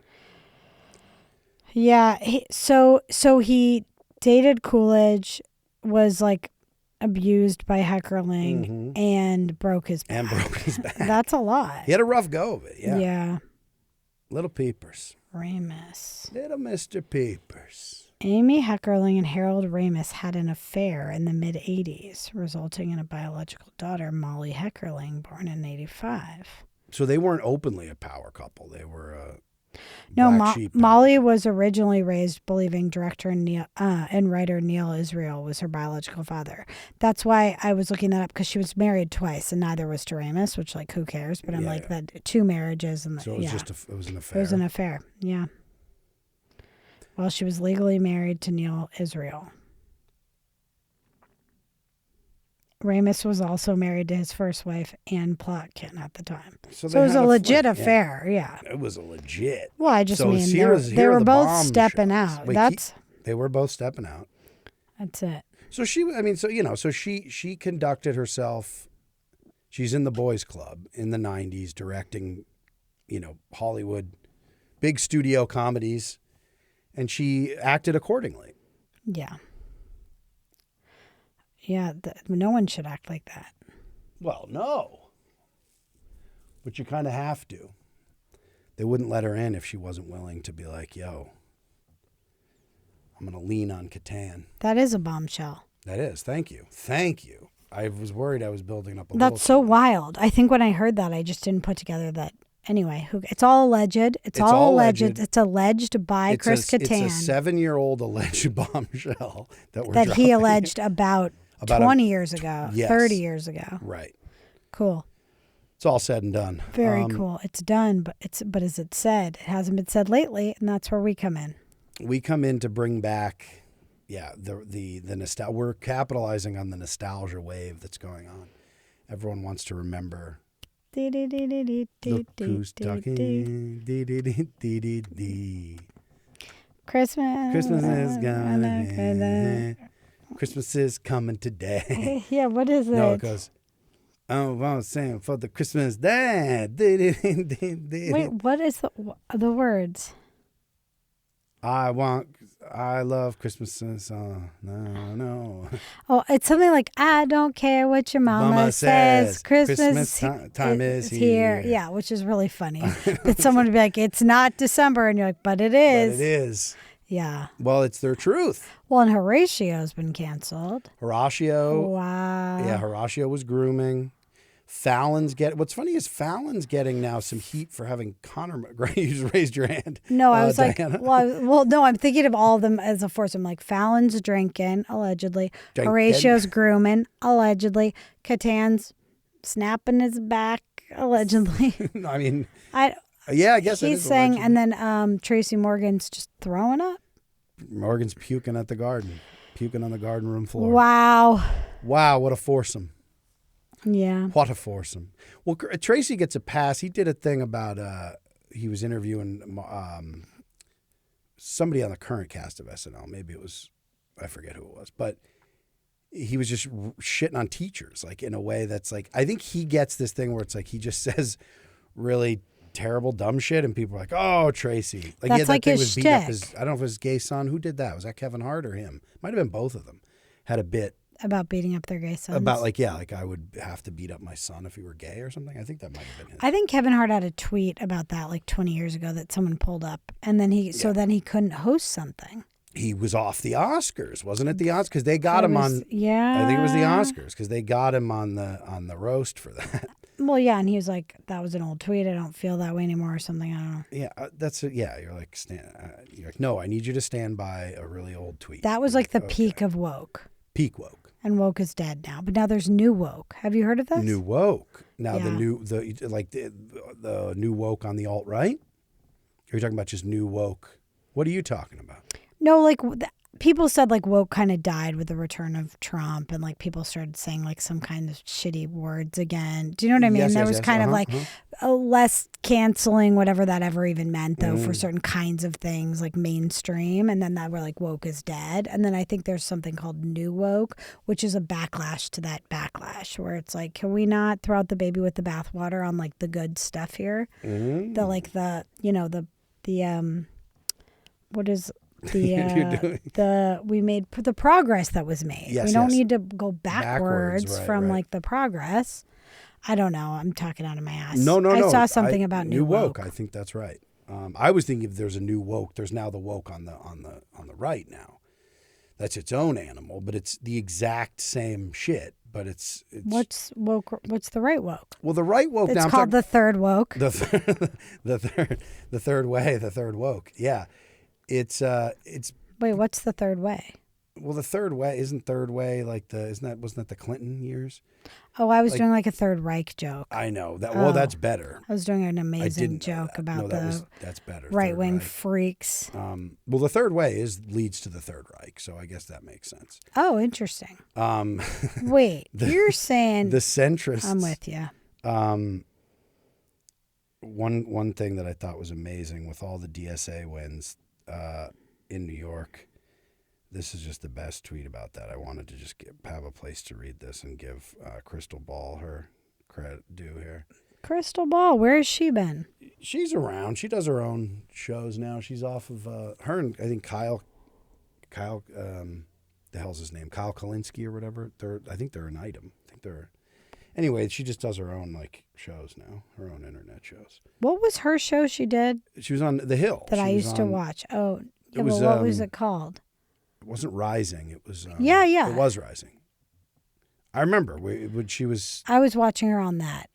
Yeah. So he dated Coolidge, was like abused by Heckerling, and broke his back. That's a lot. He had a rough go of it, yeah. Yeah. Little Peepers. Ramus. Little Mr. Peepers. Amy Heckerling and Harold Ramis had an affair in the mid-'80s, resulting in a biological daughter, Molly Heckerling, born in 85. So they weren't openly a power couple. They were No, black sheep. Molly was originally raised believing director and writer Neil Israel was her biological father. That's why I was looking that up, because she was married twice, and neither was to Ramis, which, like, who cares? But I'm like, that 2 marriages. And so it was it was an affair. It was an affair, yeah. Well, she was legally married to Neil Israel. Ramis was also married to his first wife, Ann Plotkin, at the time. So it was a legit affair, yeah. It was a legit. Well, I just mean they were both stepping out. They were both stepping out. That's it. So she conducted herself. She's in the Boys Club in the 90s, directing, Hollywood, big studio comedies, and she acted accordingly. Yeah. Yeah, no one should act like that. Well, no. But you kind of have to. They wouldn't let her in if she wasn't willing to be like, yo, I'm going to lean on Catan. That is a bombshell. That is. Thank you. Thank you. I was worried I was building up a That's so wild. I think when I heard that, I just didn't put together that. Anyway, it's all alleged. It's all alleged. It's alleged by Chris Catan. It's a 7-year-old alleged bombshell that he alleged about 20 years ago, yes. 30 years ago. Right. Cool. It's all said and done. Very cool. It's done, but as it said, it hasn't been said lately, and that's where we come in. We come in to bring back, the nostalgia. We're capitalizing on the nostalgia wave that's going on. Everyone wants to remember. Look who's talking. Christmas is gone. Christmas is coming today. Yeah, what is it? No, it goes, oh, I'm saying for the Christmas day. Wait, what is the words? I love Christmas song. No. Oh, it's something like, I don't care what your mama says. Christmas time is here. Yeah, which is really funny. That someone would be like, it's not December. And you're like, but it is. But it is. Yeah. Well, it's their truth. Well, and Horatio's been canceled. Horatio. Wow. Yeah, Horatio was grooming. What's funny is Fallon's getting now some heat for having Conor McGregor. You just raised your hand. No, I was Diana. well, no, I'm thinking of all of them as a force. I'm like, Fallon's drinking, allegedly. Horatio's grooming, allegedly. Catan's snapping his back, allegedly. I mean, I guess he's saying, and then Tracy Morgan's just throwing up. Morgan's puking at the garden. Puking on the garden room floor. Wow. Wow, what a foursome. Yeah. What a foursome. Well, Tracy gets a pass. He did a thing about, he was interviewing somebody on the current cast of SNL. Maybe it was, I forget who it was. But he was just shitting on teachers, like in a way that's like, I think he gets this thing where it's like he just says really terrible, dumb shit. And people are like, oh, Tracy. Like, That's that like thing his was beat up shtick. I don't know if it was his gay son. Who did that? Was that Kevin Hart or him? Might have been both of them. Had a bit. About beating up their gay sons. About like I would have to beat up my son if he were gay or something. I think that might have been him. I think Kevin Hart had a tweet about that like 20 years ago that someone pulled up, and then he couldn't host something. He was off the Oscars, wasn't it? The Oscars because they got him on. Yeah, I think it was the Oscars because they got him on the roast for that. Well, yeah, and he was like, "That was an old tweet. I don't feel that way anymore," or something. I don't know. Yeah, that's it. Yeah, you're like, no, I need you to stand by a really old tweet. That was like the peak of woke. Peak woke. And woke is dead now, but now there's new woke. Have you heard of this? New woke. Now Yeah. the new woke on the alt right. Are you talking about just new woke? What are you talking about? No, like people said like woke kind of died with the return of Trump, and like people started saying like some kind of shitty words again. Do you know what I mean? Yes, There yes, was yes. kind of like a less canceling, whatever that ever even meant, though, for certain kinds of things like mainstream. And then that were like woke is dead. And then I think there's something called new woke, which is a backlash to that backlash, where it's like, can we not throw out the baby with the bathwater on like the good stuff here? The like the what is we made the progress that was made. Yes, we don't yes. need to go backwards right, from right. like the progress. I don't know. I'm talking out of my ass. No. I saw something about new woke. I think that's right. I was thinking if there's a new woke, there's now the woke on the right now. That's its own animal, but it's the exact same shit. But it's What's woke? What's the right woke? well, the right woke. It's now called the third woke. the third way, the third woke. Yeah, it's Wait, what's the third way? well, the third way wasn't that the Clinton years? Oh, I was doing like a Third Reich joke. I know that. Well, that's better. I was doing an amazing didn't know joke that. about That's better. right wing Third Reich. freaks. Well, the third way leads to the Third Reich, so I guess that makes sense. Oh, interesting. Wait, you're saying The centrists. I'm with you. One thing that I thought was amazing with all the DSA wins in New York. This is just the best tweet about that. I wanted to just have a place to read this and give Crystal Ball her credit due here. Crystal Ball, where has she been? She's around. She does her own shows now. She's off of her and I think Kyle, the hell's his name? Kyle Kalinske or whatever. I think they're an item. Anyway, she just does her own like shows now, her own internet shows. What was her show she did She was on The Hill. that I used to watch? Oh, yeah, what was it called? It wasn't Rising. It was. Yeah. It was Rising. I remember when she was. I was watching her on that.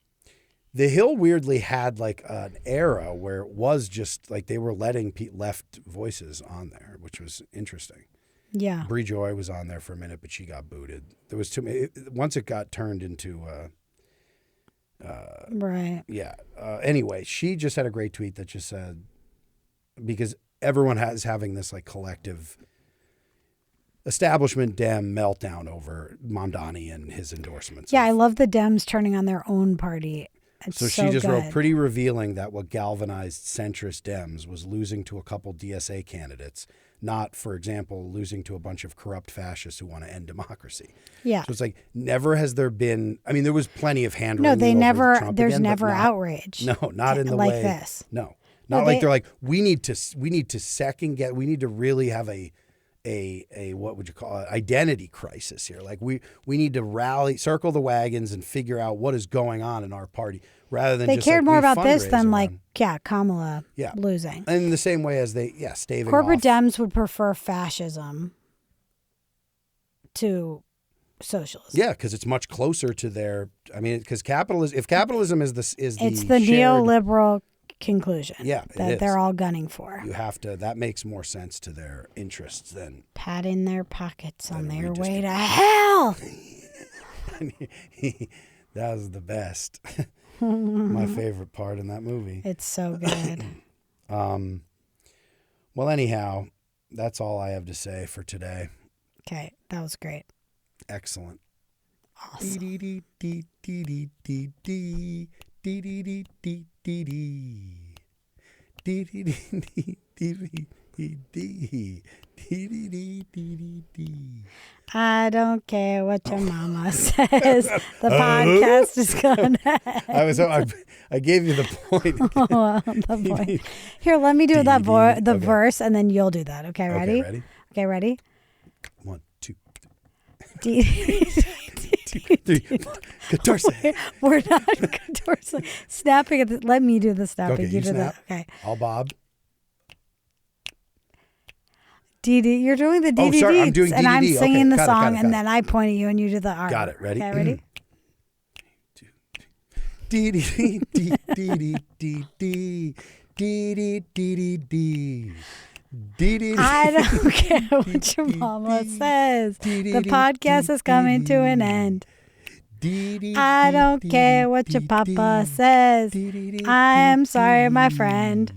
The Hill weirdly had like an era where it was just like they were letting left voices on there, which was interesting. Yeah. Bree Joy was on there for a minute, but she got booted. There was too many. Once it got turned into. Right. Yeah. Anyway, she just had a great tweet that just said, because everyone is having this like collective establishment Dem meltdown over Mamdani and his endorsements. Yeah, I love the Dems turning on their own party. It's So she just good. wrote, pretty revealing that what galvanized centrist Dems was losing to a couple DSA candidates, not, for example, losing to a bunch of corrupt fascists who want to end democracy. Yeah. So it's like, never has there been, I mean, there was plenty of hand No, wringing they over never, Trump there's again, but never not- outrage. No, not in the like way. this. No. No, Not like they- they're like, we need to second get, we need to really have a what would you call it, identity crisis here. Like we need to circle the wagons and figure out what is going on in our party rather than They just cared like, more we about this fundraise than like, around- Kamala Yeah. losing. And in the same way as staving Corporate off. Dems would prefer fascism to socialism. Yeah, because it's much closer to their. I mean, because if capitalism is the It's the shared, neoliberal conclusion Yeah, it that is. they're all gunning for. you have to. That makes more sense to their interests than. Patting their pockets on Then their we way just- to hell. That was the best. My favorite part in that movie. It's so good. Well, anyhow, that's all I have to say for today. Okay, that was great. Excellent. Awesome. I don't care what your mama says. The podcast is gonna. I gave you the point. The point. Here, let me do the verse, and then you'll do that. Okay, ready? Okay, ready? Okay, ready? 1, 2, D- 3. Guitar say. We're not guitar snapping. Let me do the snapping. Okay, you do snap. that. Okay. I'll bob. DD. You're doing the DD. Oh, sorry, I'm doing and I'm DDD. singing Okay, the got it, song, got it. and then I point at you, and you do the R. Got it. Ready? Okay, ready? I don't care what your mama says. The podcast is coming to an end. I don't care what your papa says. I am sorry, my friend.